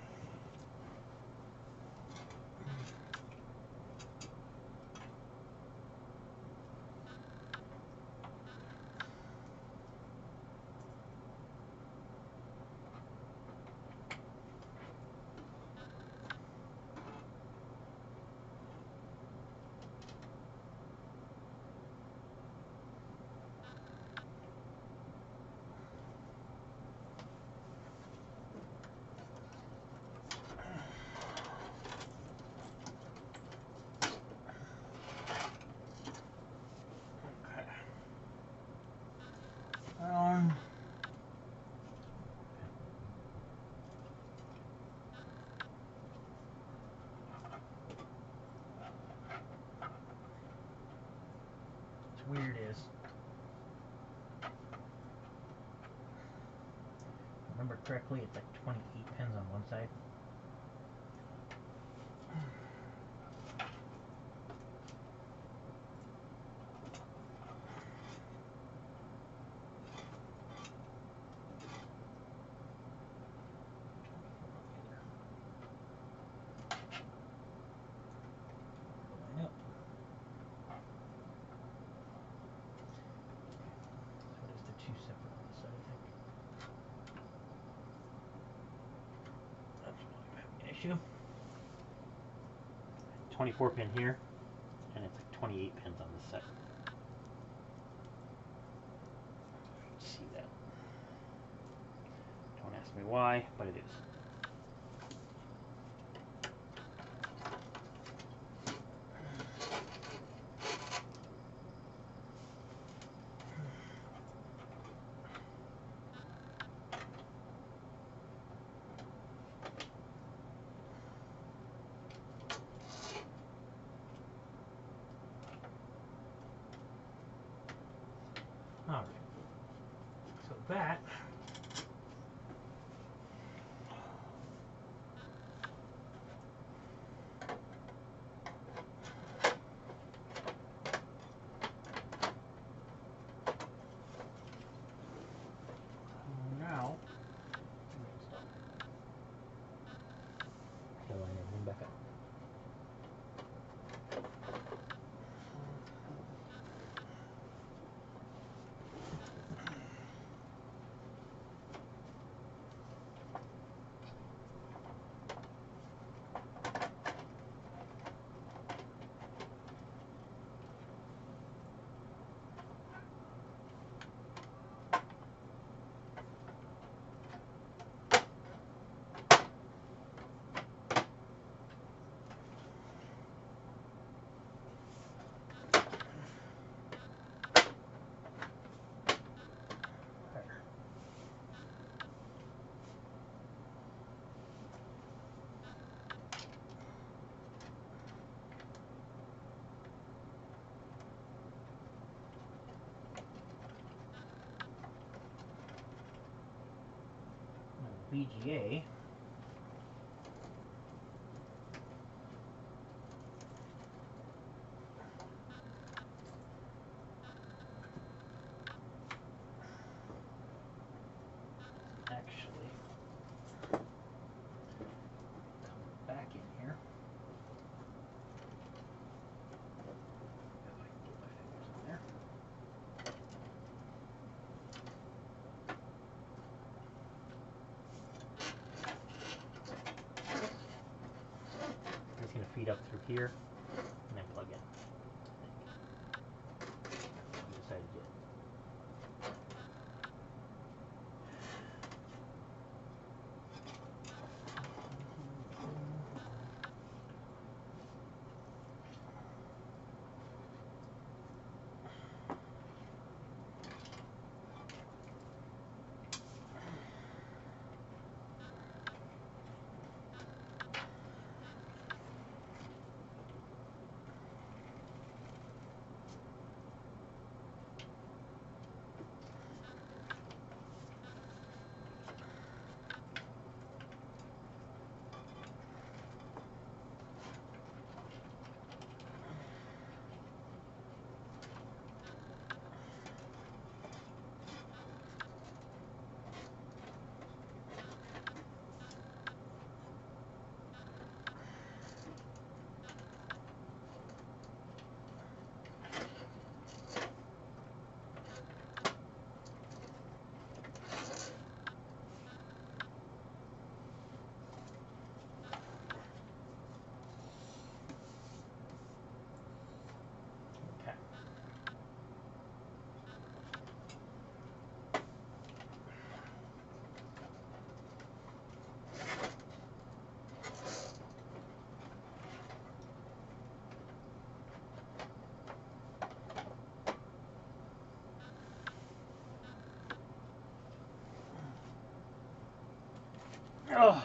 What's weird is, remember correctly, it's like 28 pins on one side. 24 pin here, and it's like 28 pins on this side. See that? Don't ask me why, but it is. Alright, so that now line everything back up. VGA actually come back in here. If I can get my fingers in there. It's going to feed up through here and then plug in. I decided to do it. Oh.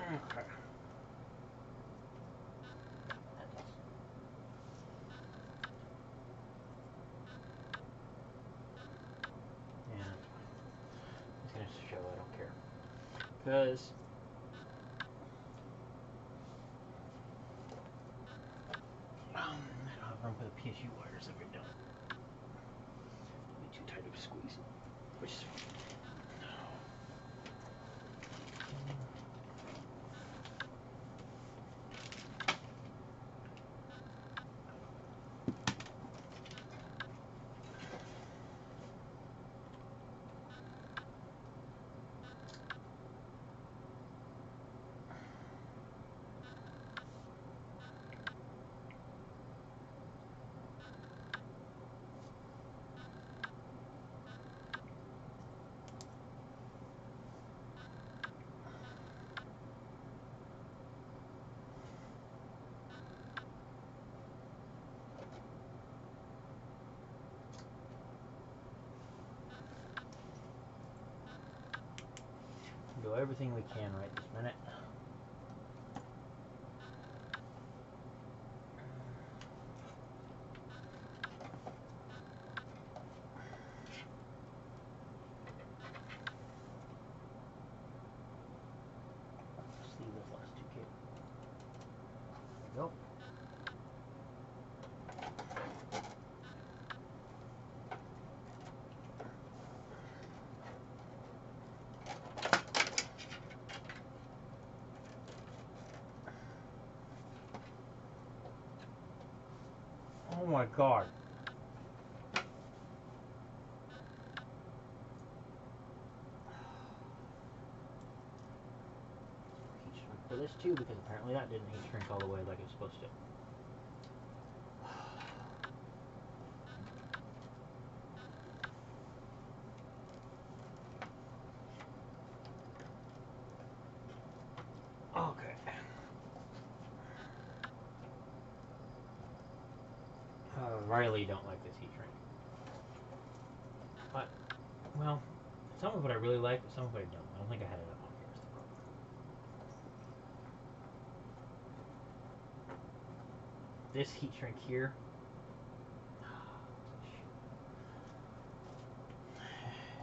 Okay. Show, I don't care, because I don't have room for the PSU wires if you're done. It'll be too tight of a squeeze, which is fine. do everything we can right this minute. Let's leave this last 2 cables. There we go. Oh my god. Heat shrink for this too, because apparently that didn't heat shrink all the way like it's supposed to. Okay. Riley don't like this heat shrink. But, well, some of it I really like, but some of it I don't. I don't think I had enough on here is the problem. This heat shrink here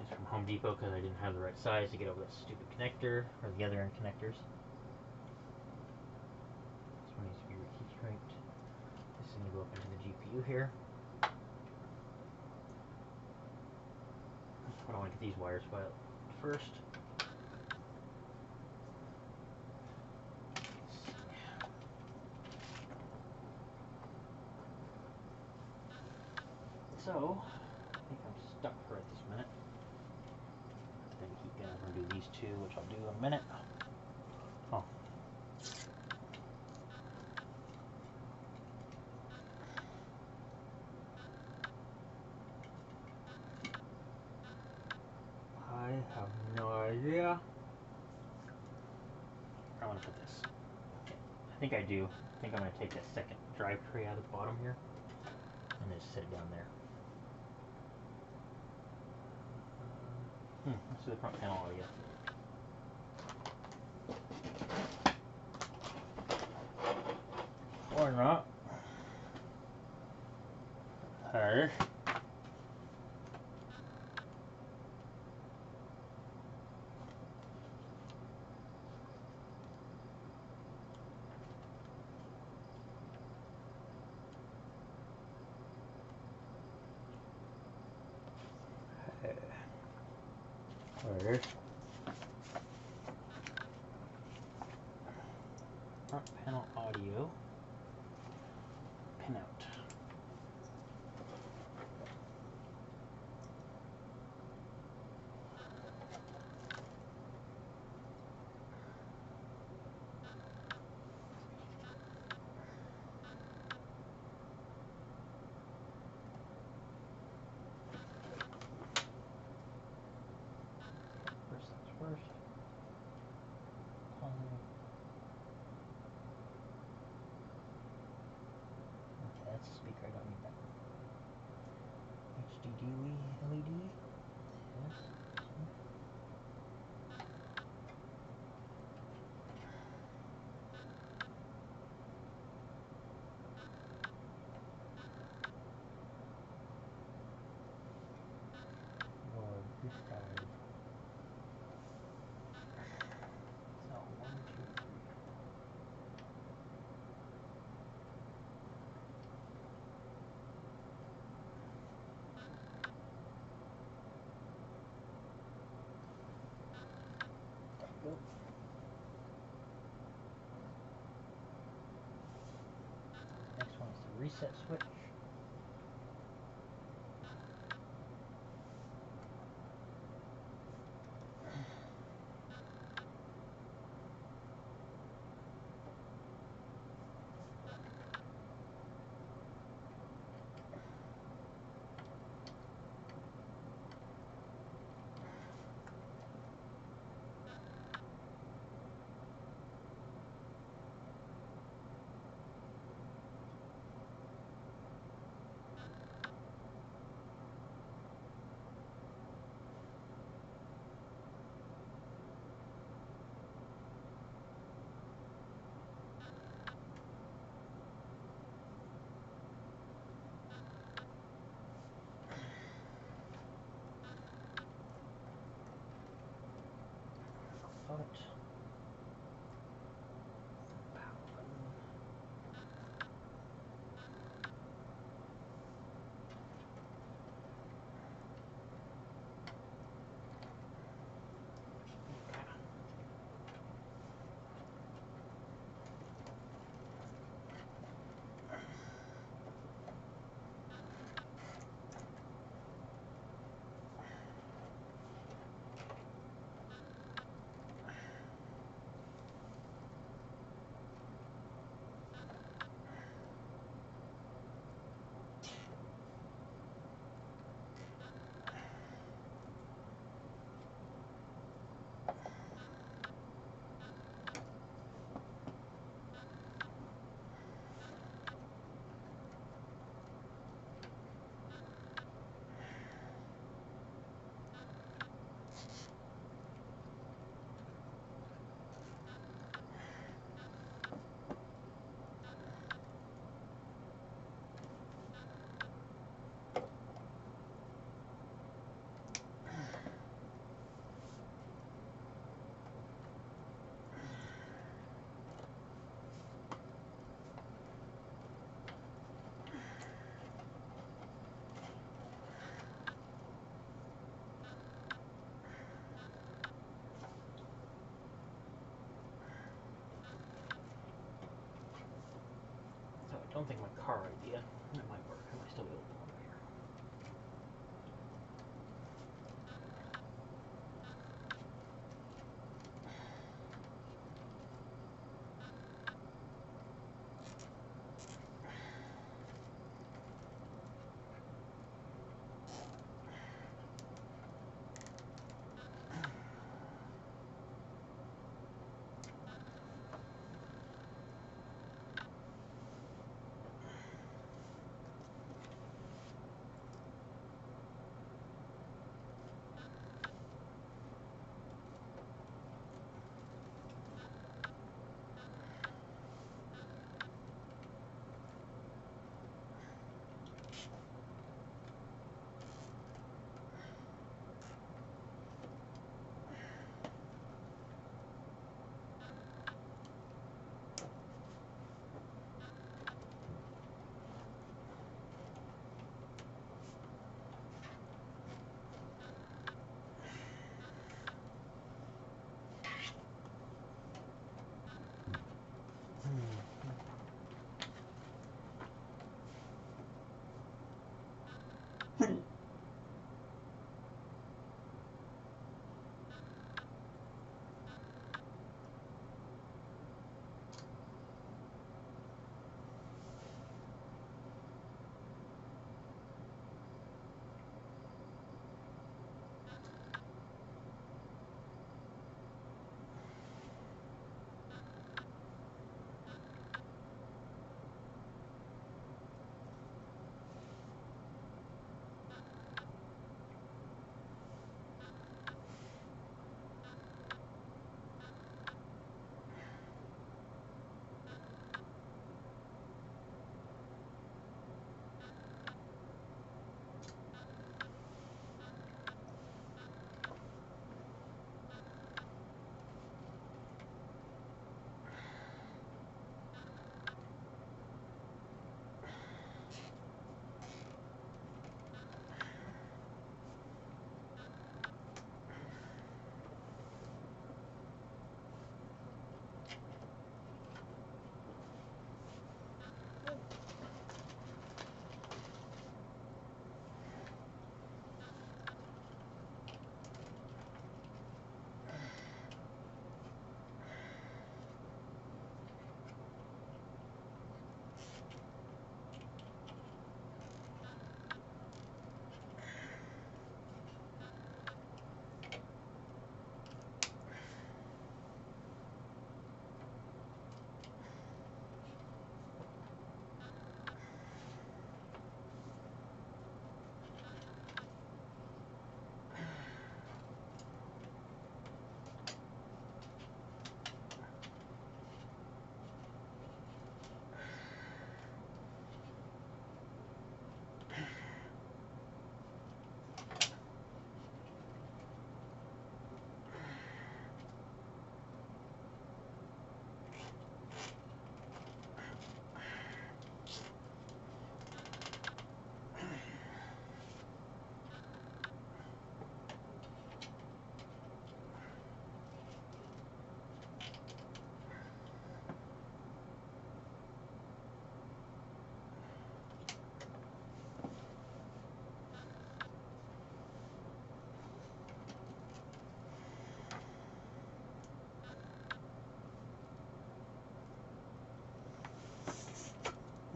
is from Home Depot because I didn't have the right size to get over that stupid connector, or the other end connectors. This one needs to be heat shrinked. This is going to go up into the GPU here. But I want to get these wires filed first. So, I think I'm stuck for it this minute. Then keep going and do these two, which I'll do in a minute. Oh. I have no idea. I want to put this. Okay. I think I do. I think I'm going to take that second drive tray out of the bottom here and just set it down there. Let's do the front panel audio. Or not. Hey. Where? Front panel audio. Pin out. First. Okay, that's a speaker, I don't need that. HDD LED. Yes. Or this side. So 1, 2, 3. There we go. Next one is the reset switch. but power button. I don't think my car idea, that might work. I might still be able to pull it here.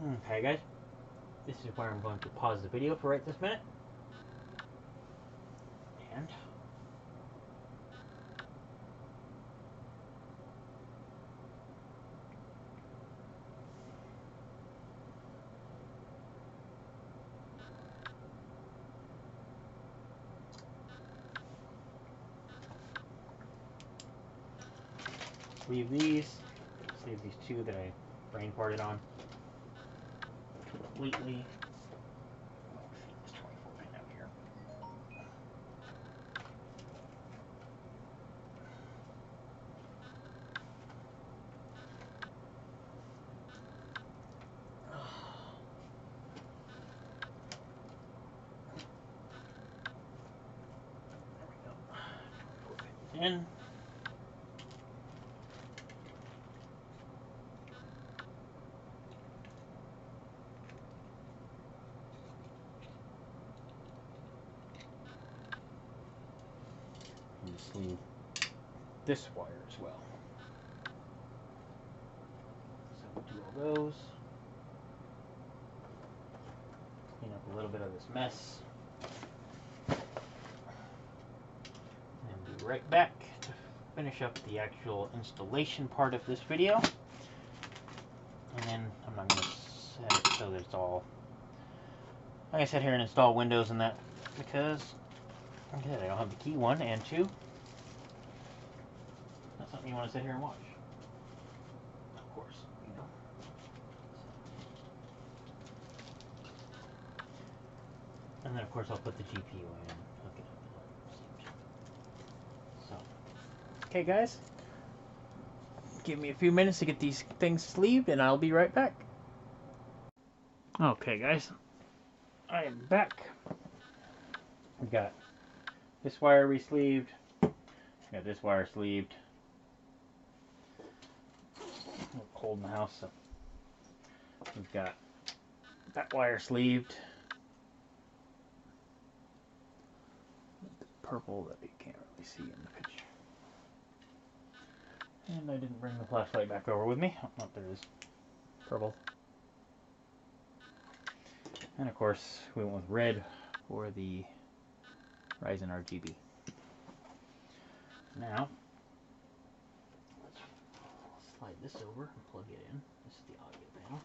Okay, guys. This is where I'm going to pause the video for right this minute. And sleeve these two that I brain parted on completely. This 24 pin out here. There we go. 24 pin in. And sleeve this wire as well. So we'll do all those. Clean up a little bit of this mess. And be right back to finish up the actual installation part of this video. And then I'm not going to set it so that it's all, like I said here, and install Windows and that, because okay, I don't have the key, 1 and 2. That's something you want to sit here and watch. Of course, you know. And then of course I'll put the GPU in. Hook it up. So, okay guys, give me a few minutes to get these things sleeved and I'll be right back. Okay guys, I am back. We got this wire re-sleeved. Got this wire sleeved. A little cold in the house, so we've got that wire sleeved. The purple that you can't really see in the picture. And I didn't bring the flashlight back over with me. Oh, there it is. Purple. And of course, we went with red for the Ryzen RGB. Now, let's slide this over and plug it in. This is the audio panel.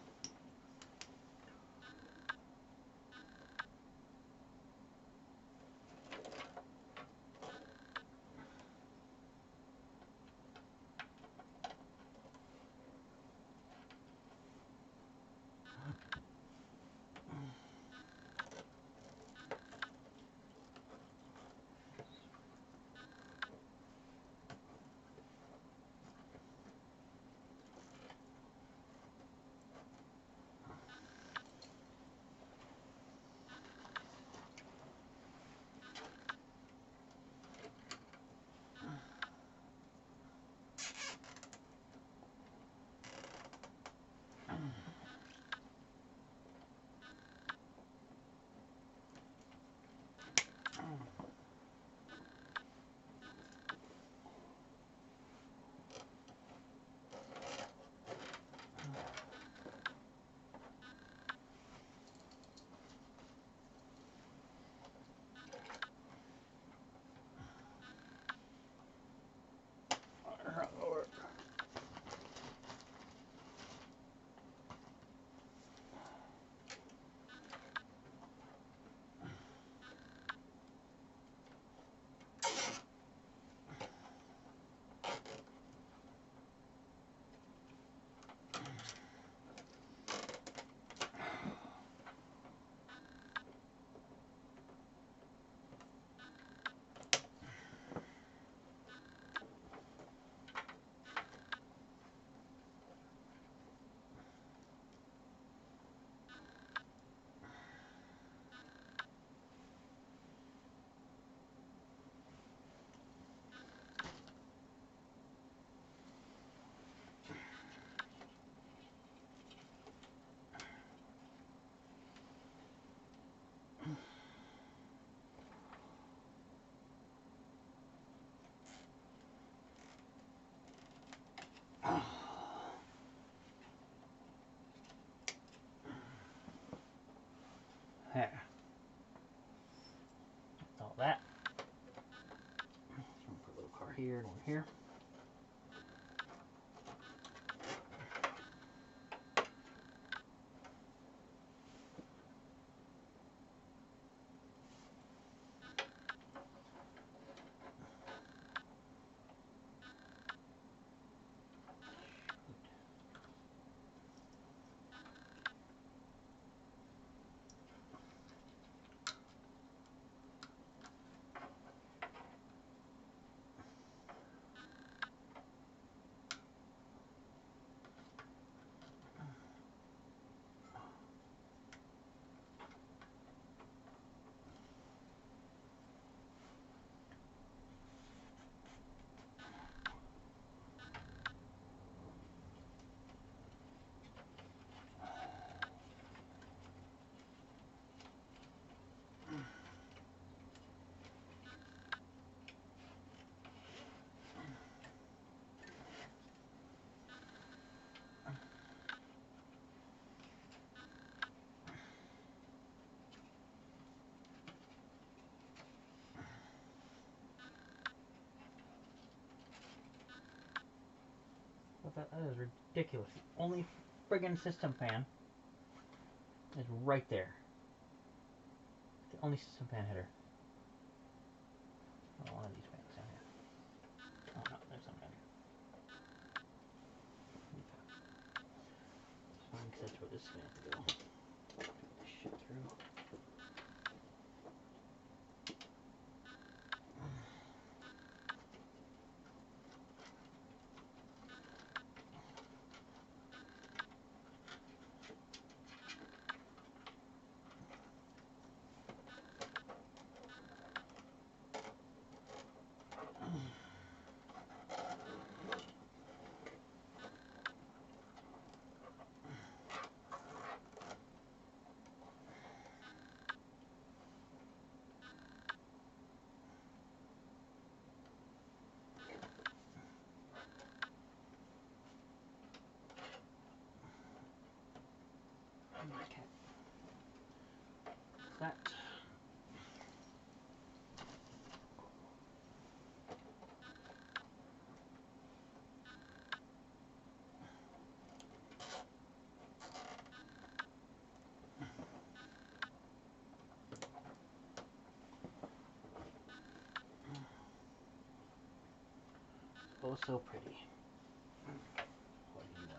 here and one here. That is ridiculous. The only friggin' system fan is right there. The only system fan header. Oh, one of these fans down here. Oh no, there's some down here. Okay. It's fine because that's where this is going to go. Put this shit through. Okay. That. Oh, so pretty. What are you doing?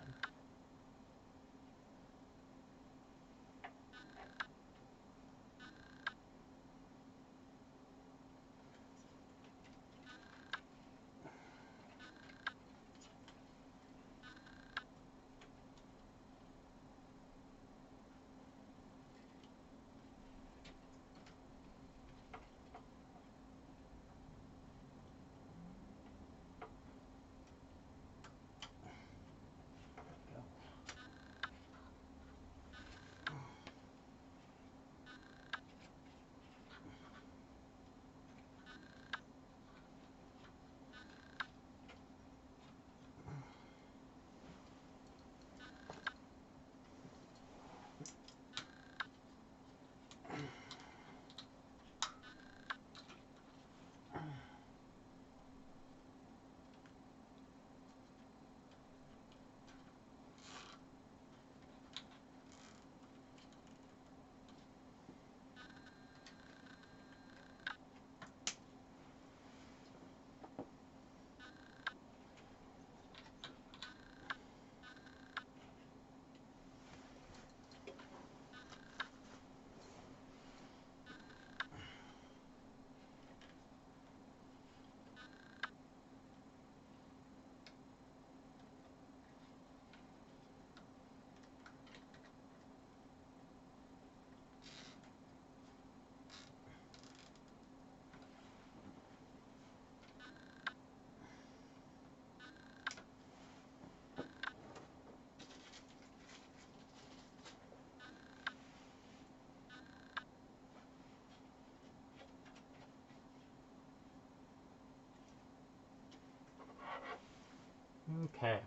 Okay.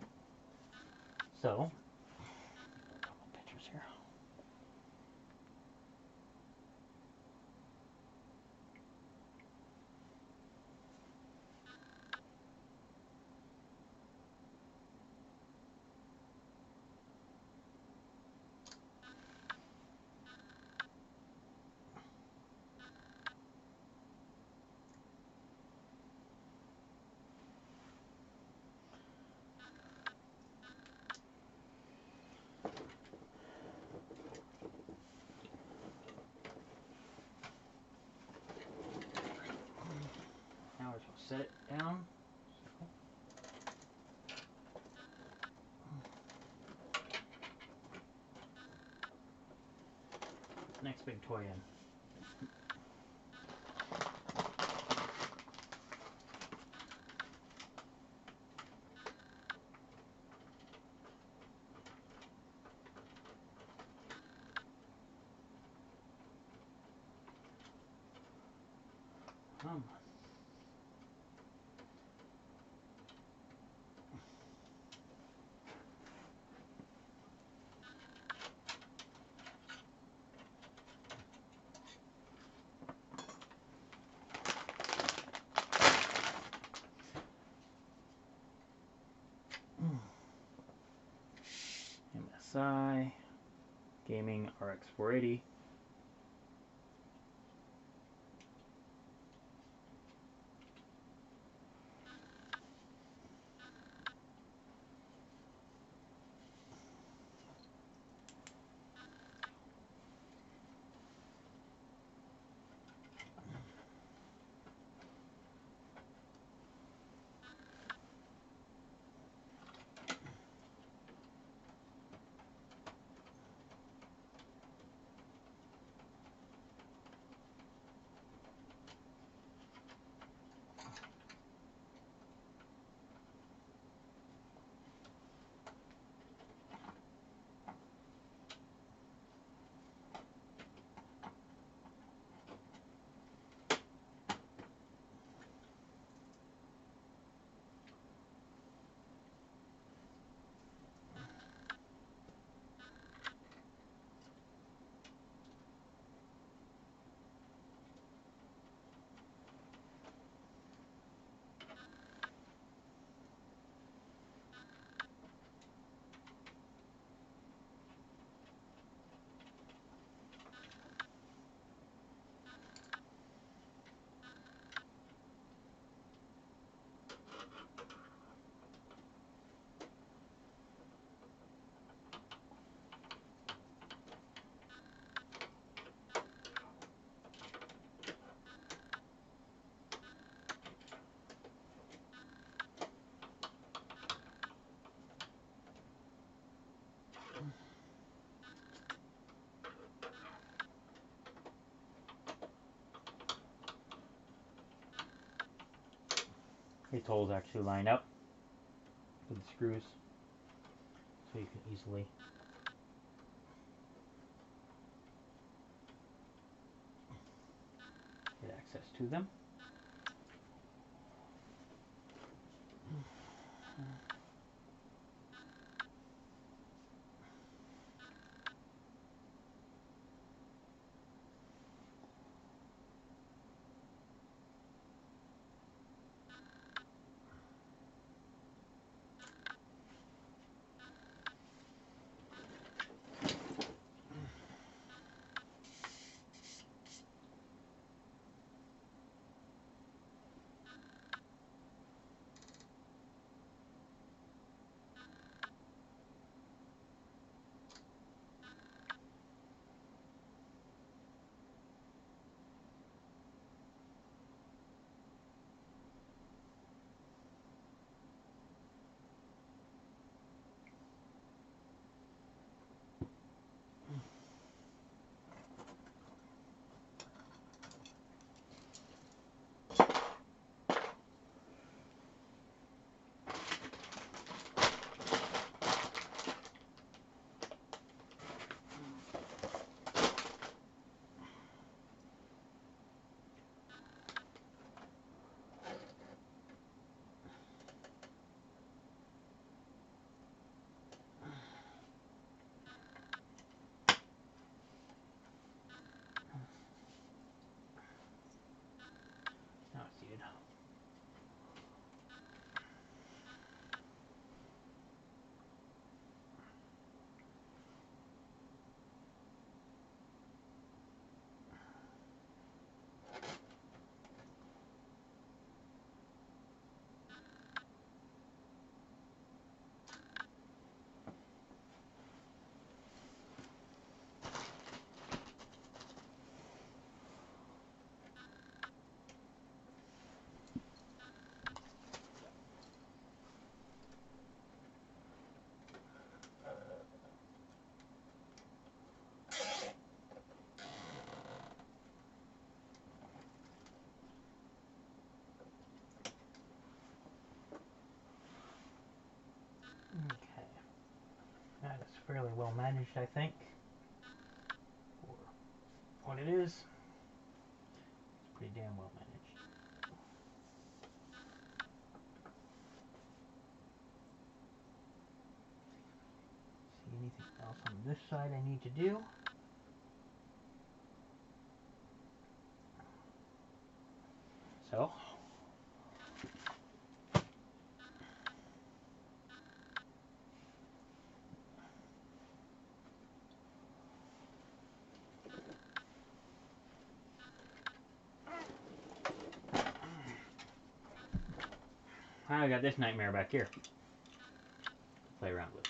So, a couple pictures here. set it down. Next big toy in. Come on. Msi Gamxing Rx480. These holes actually line up with the screws, so you can easily get access to them. Okay. That is fairly well managed, I think. For what it is, it's pretty damn well managed. See anything else on this side I need to do? So, I got this nightmare back here to play around with.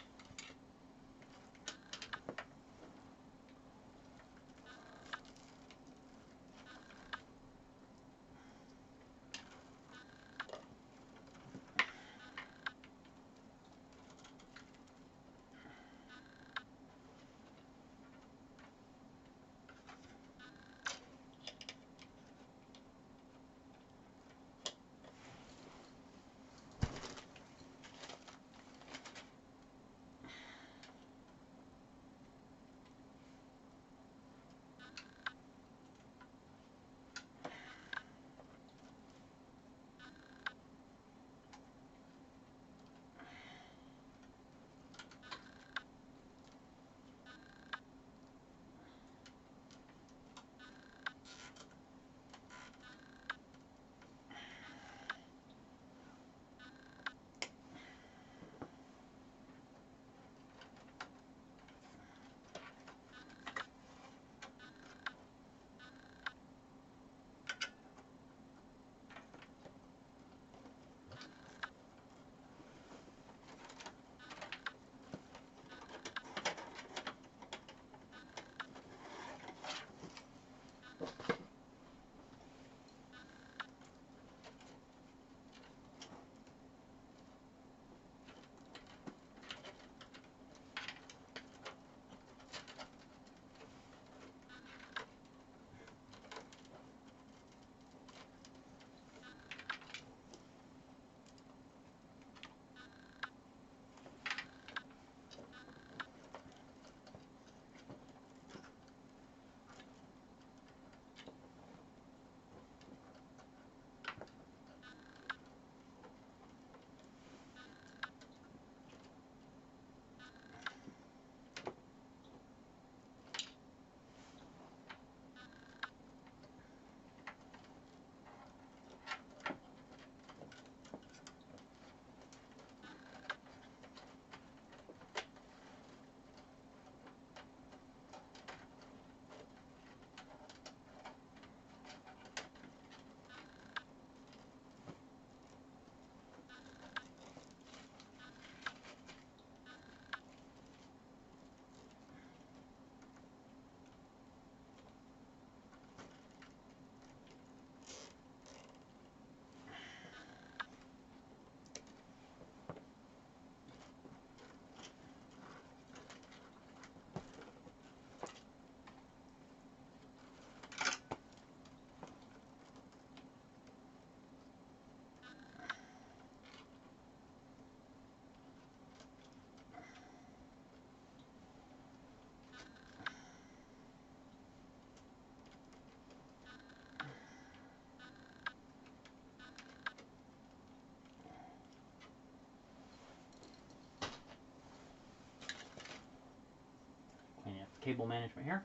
Cleaning up the cable management here.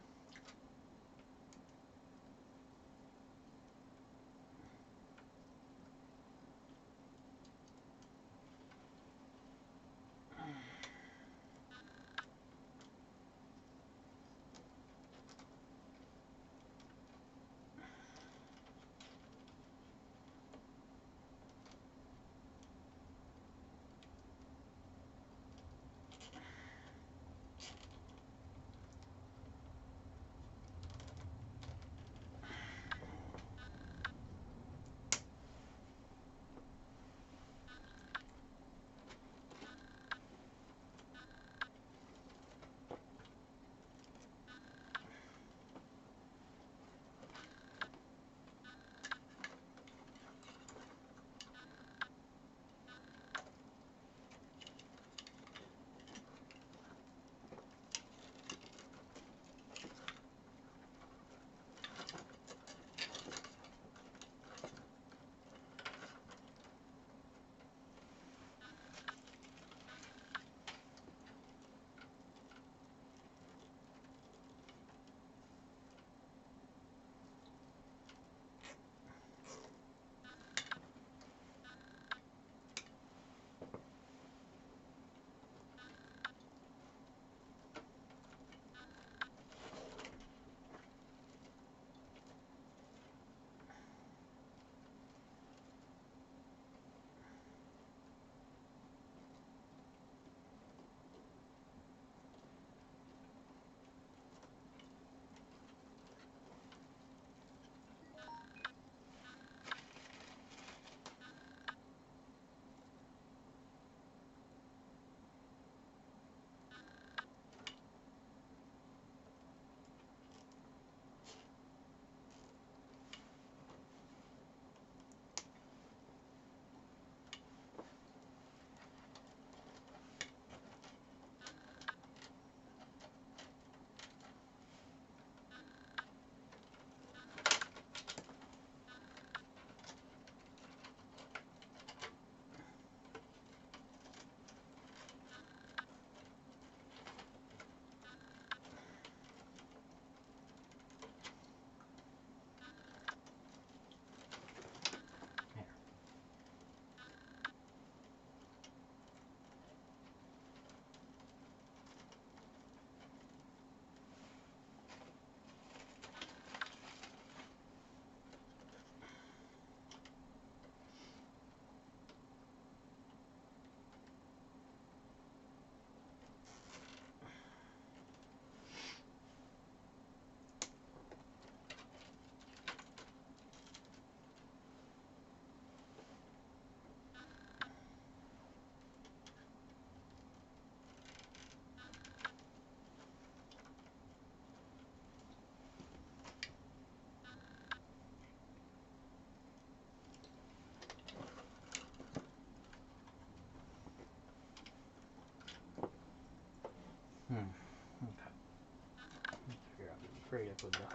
afraid I put the fan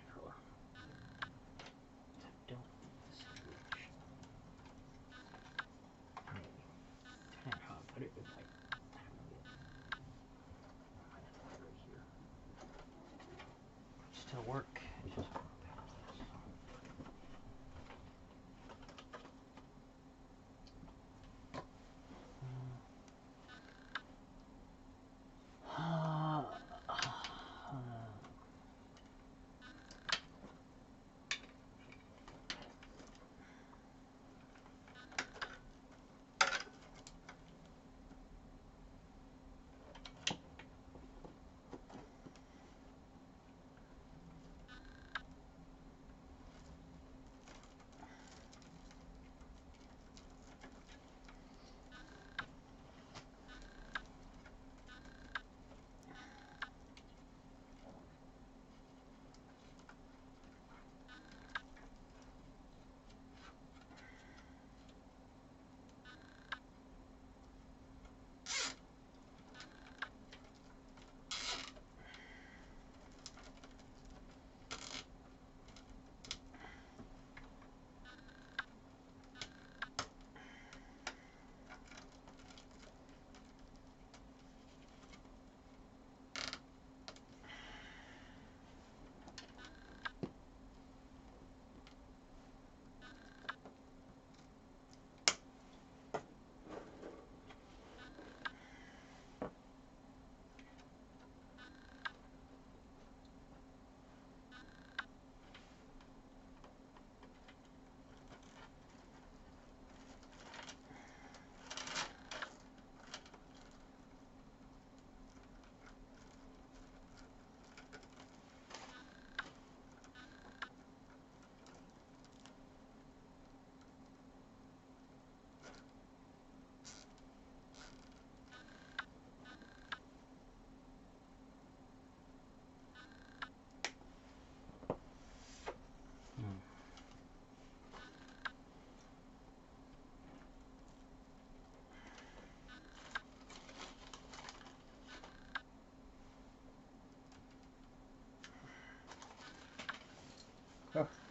controller. I don't switch. Maybe. Depending on how I put it, it might have it. I might have to put it right here. Still work. It's just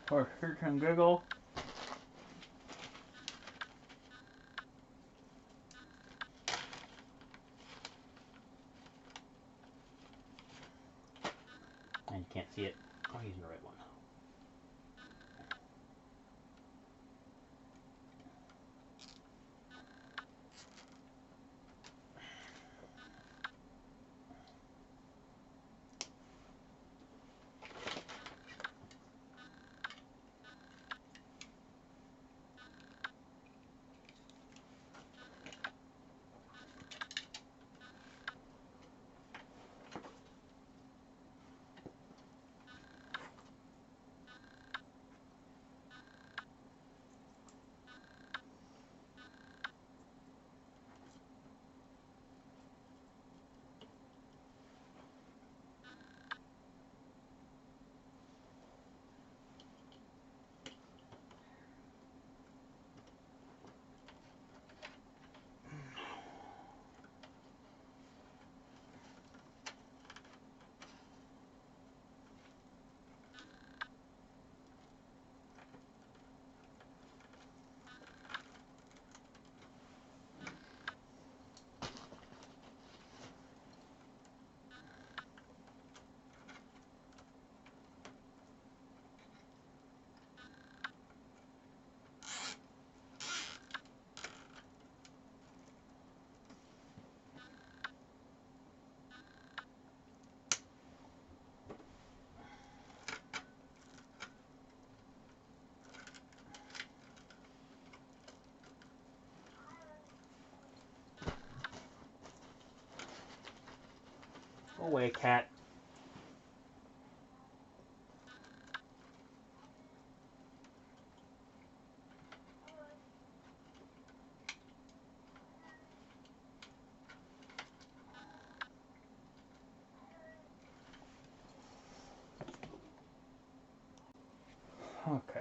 or Hurt and Giggle. And you can't see it. I'm using the right one. Go away, cat. Okay.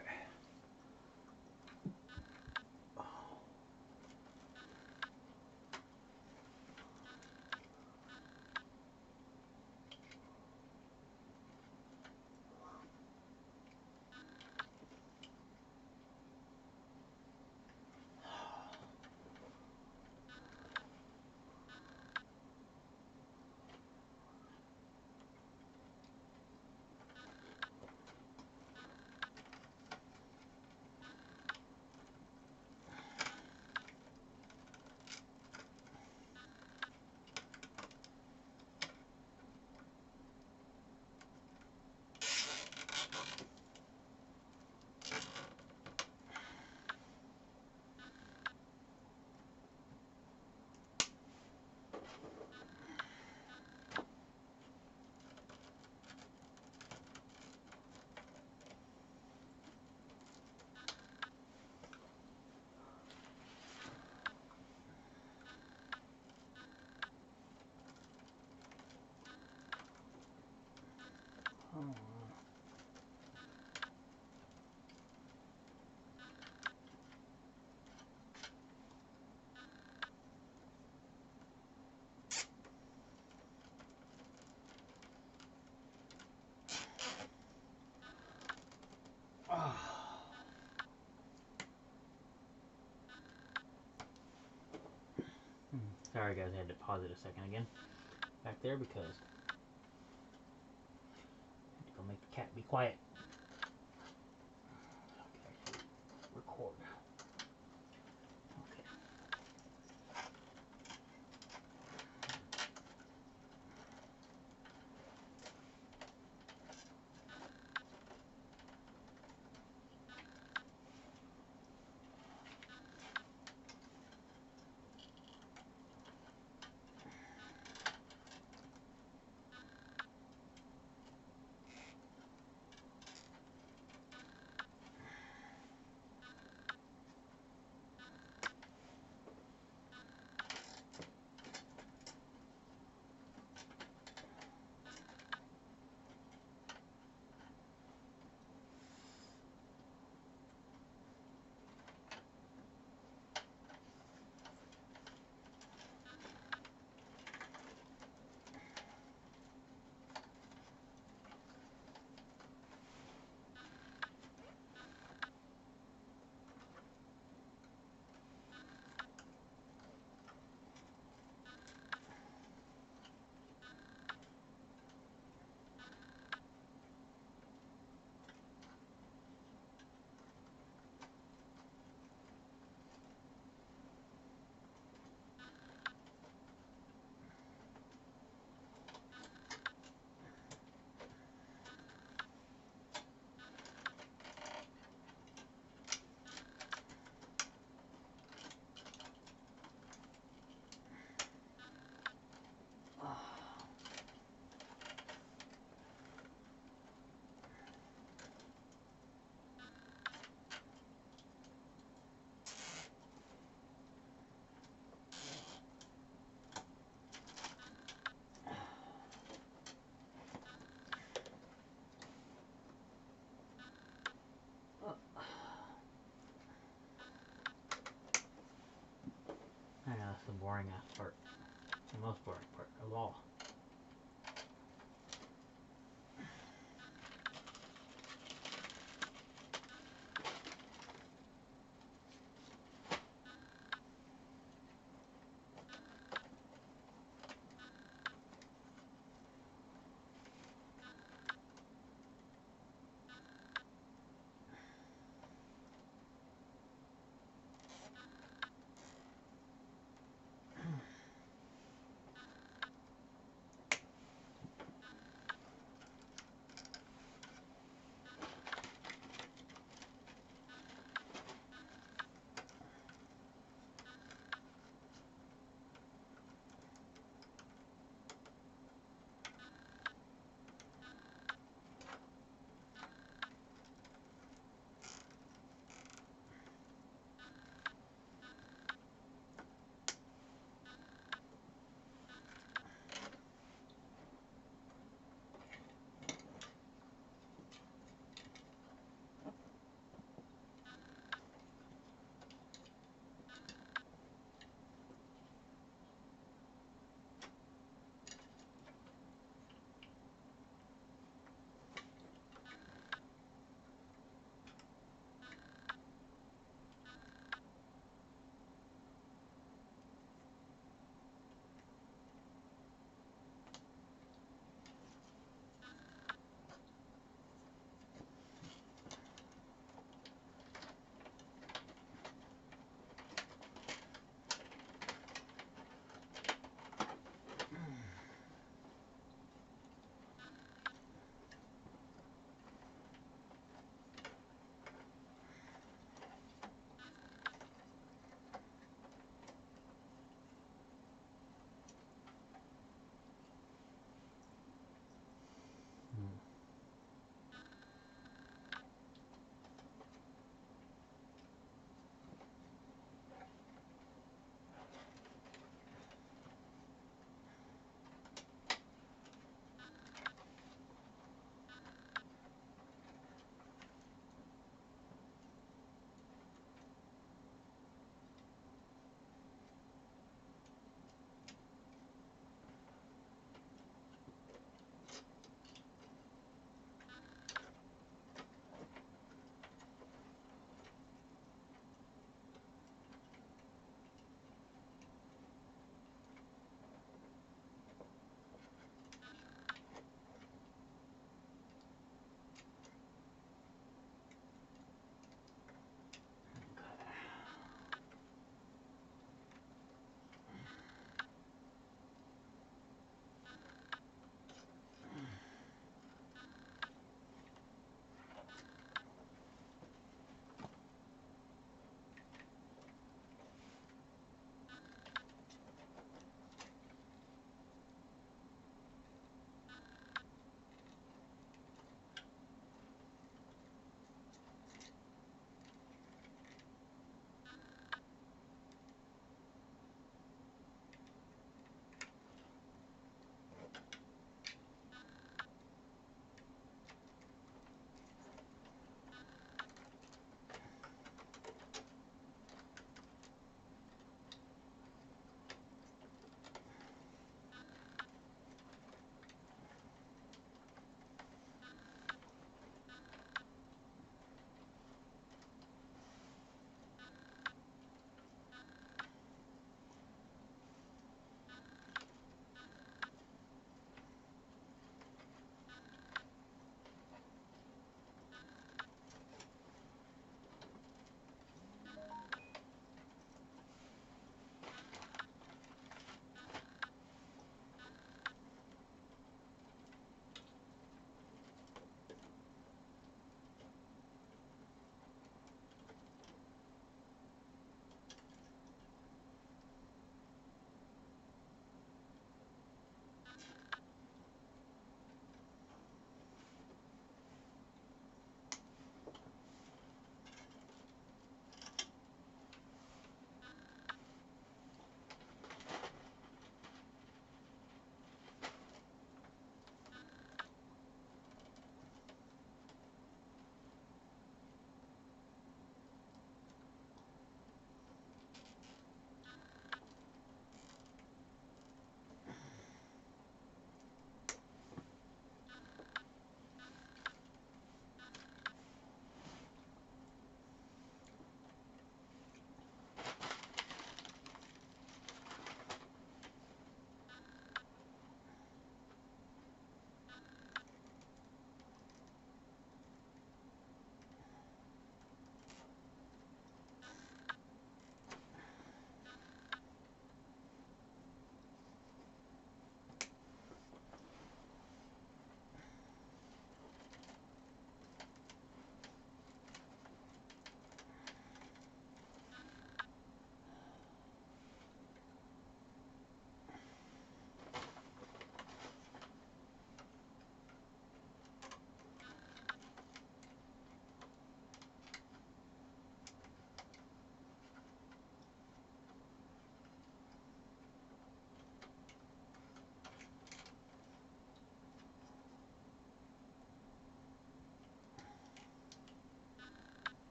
Sorry guys, I had to pause it a second again. Back there because I had to go make the cat be quiet. Okay, record. Okay. I know that's the boring ass part. The most boring part of all.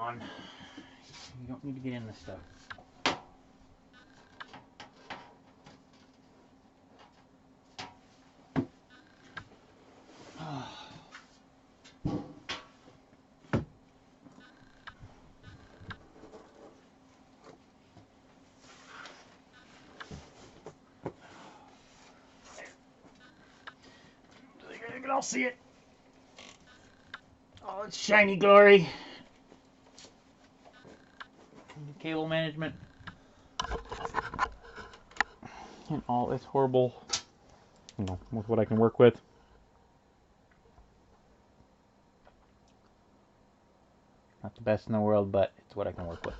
on. You don't need to get in this stuff. You can all see it. Oh, it's shiny glory. Cable management. And all its horrible, you know, with what I can work with. Not the best in the world, but it's what I can work with.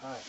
Alright.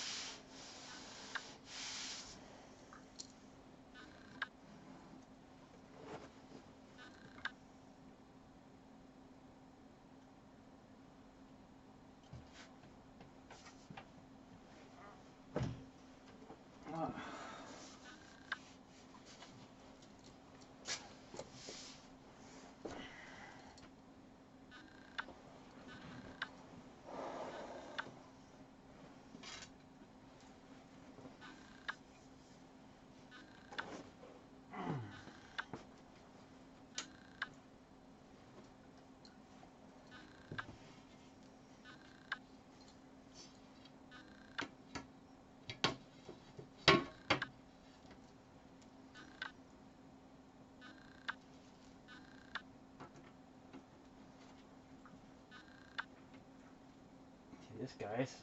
This, guys,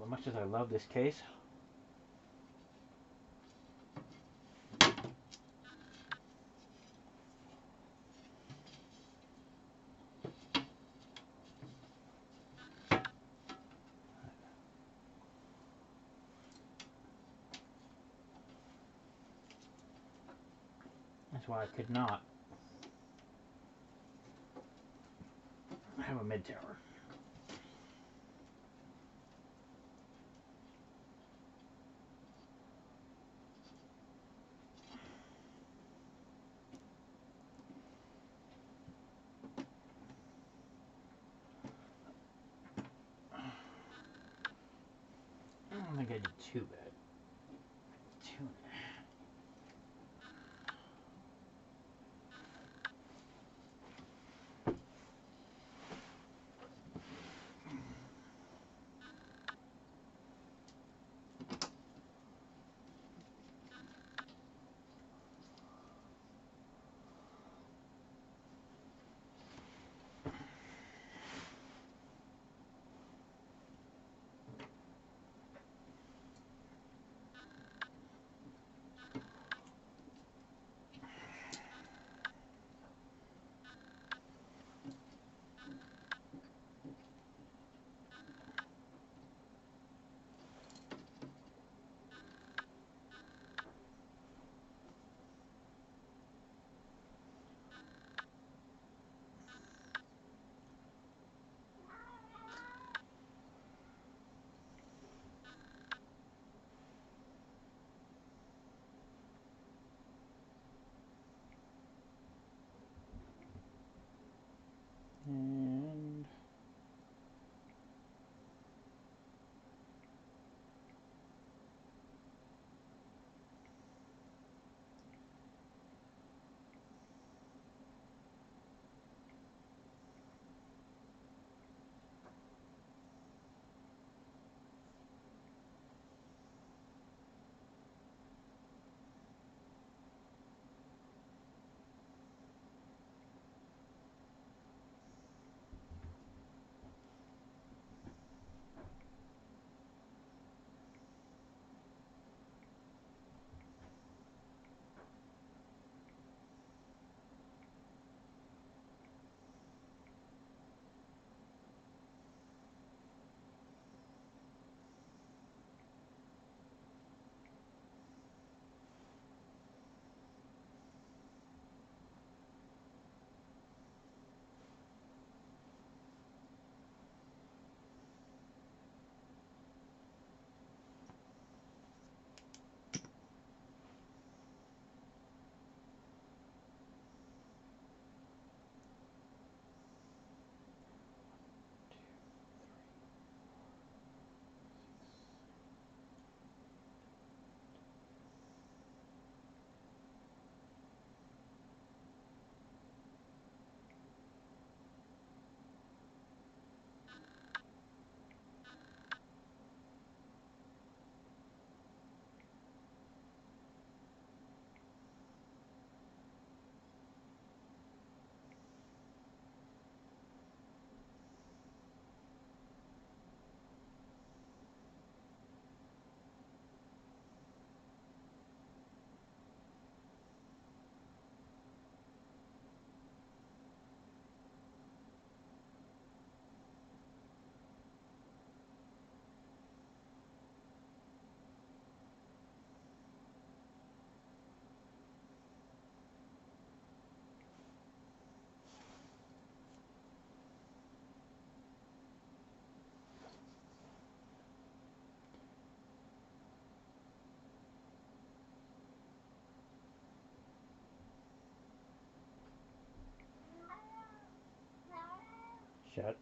as much as I love this case, that's why I could not have a mid tower. I did 2 bad. 2. And shut.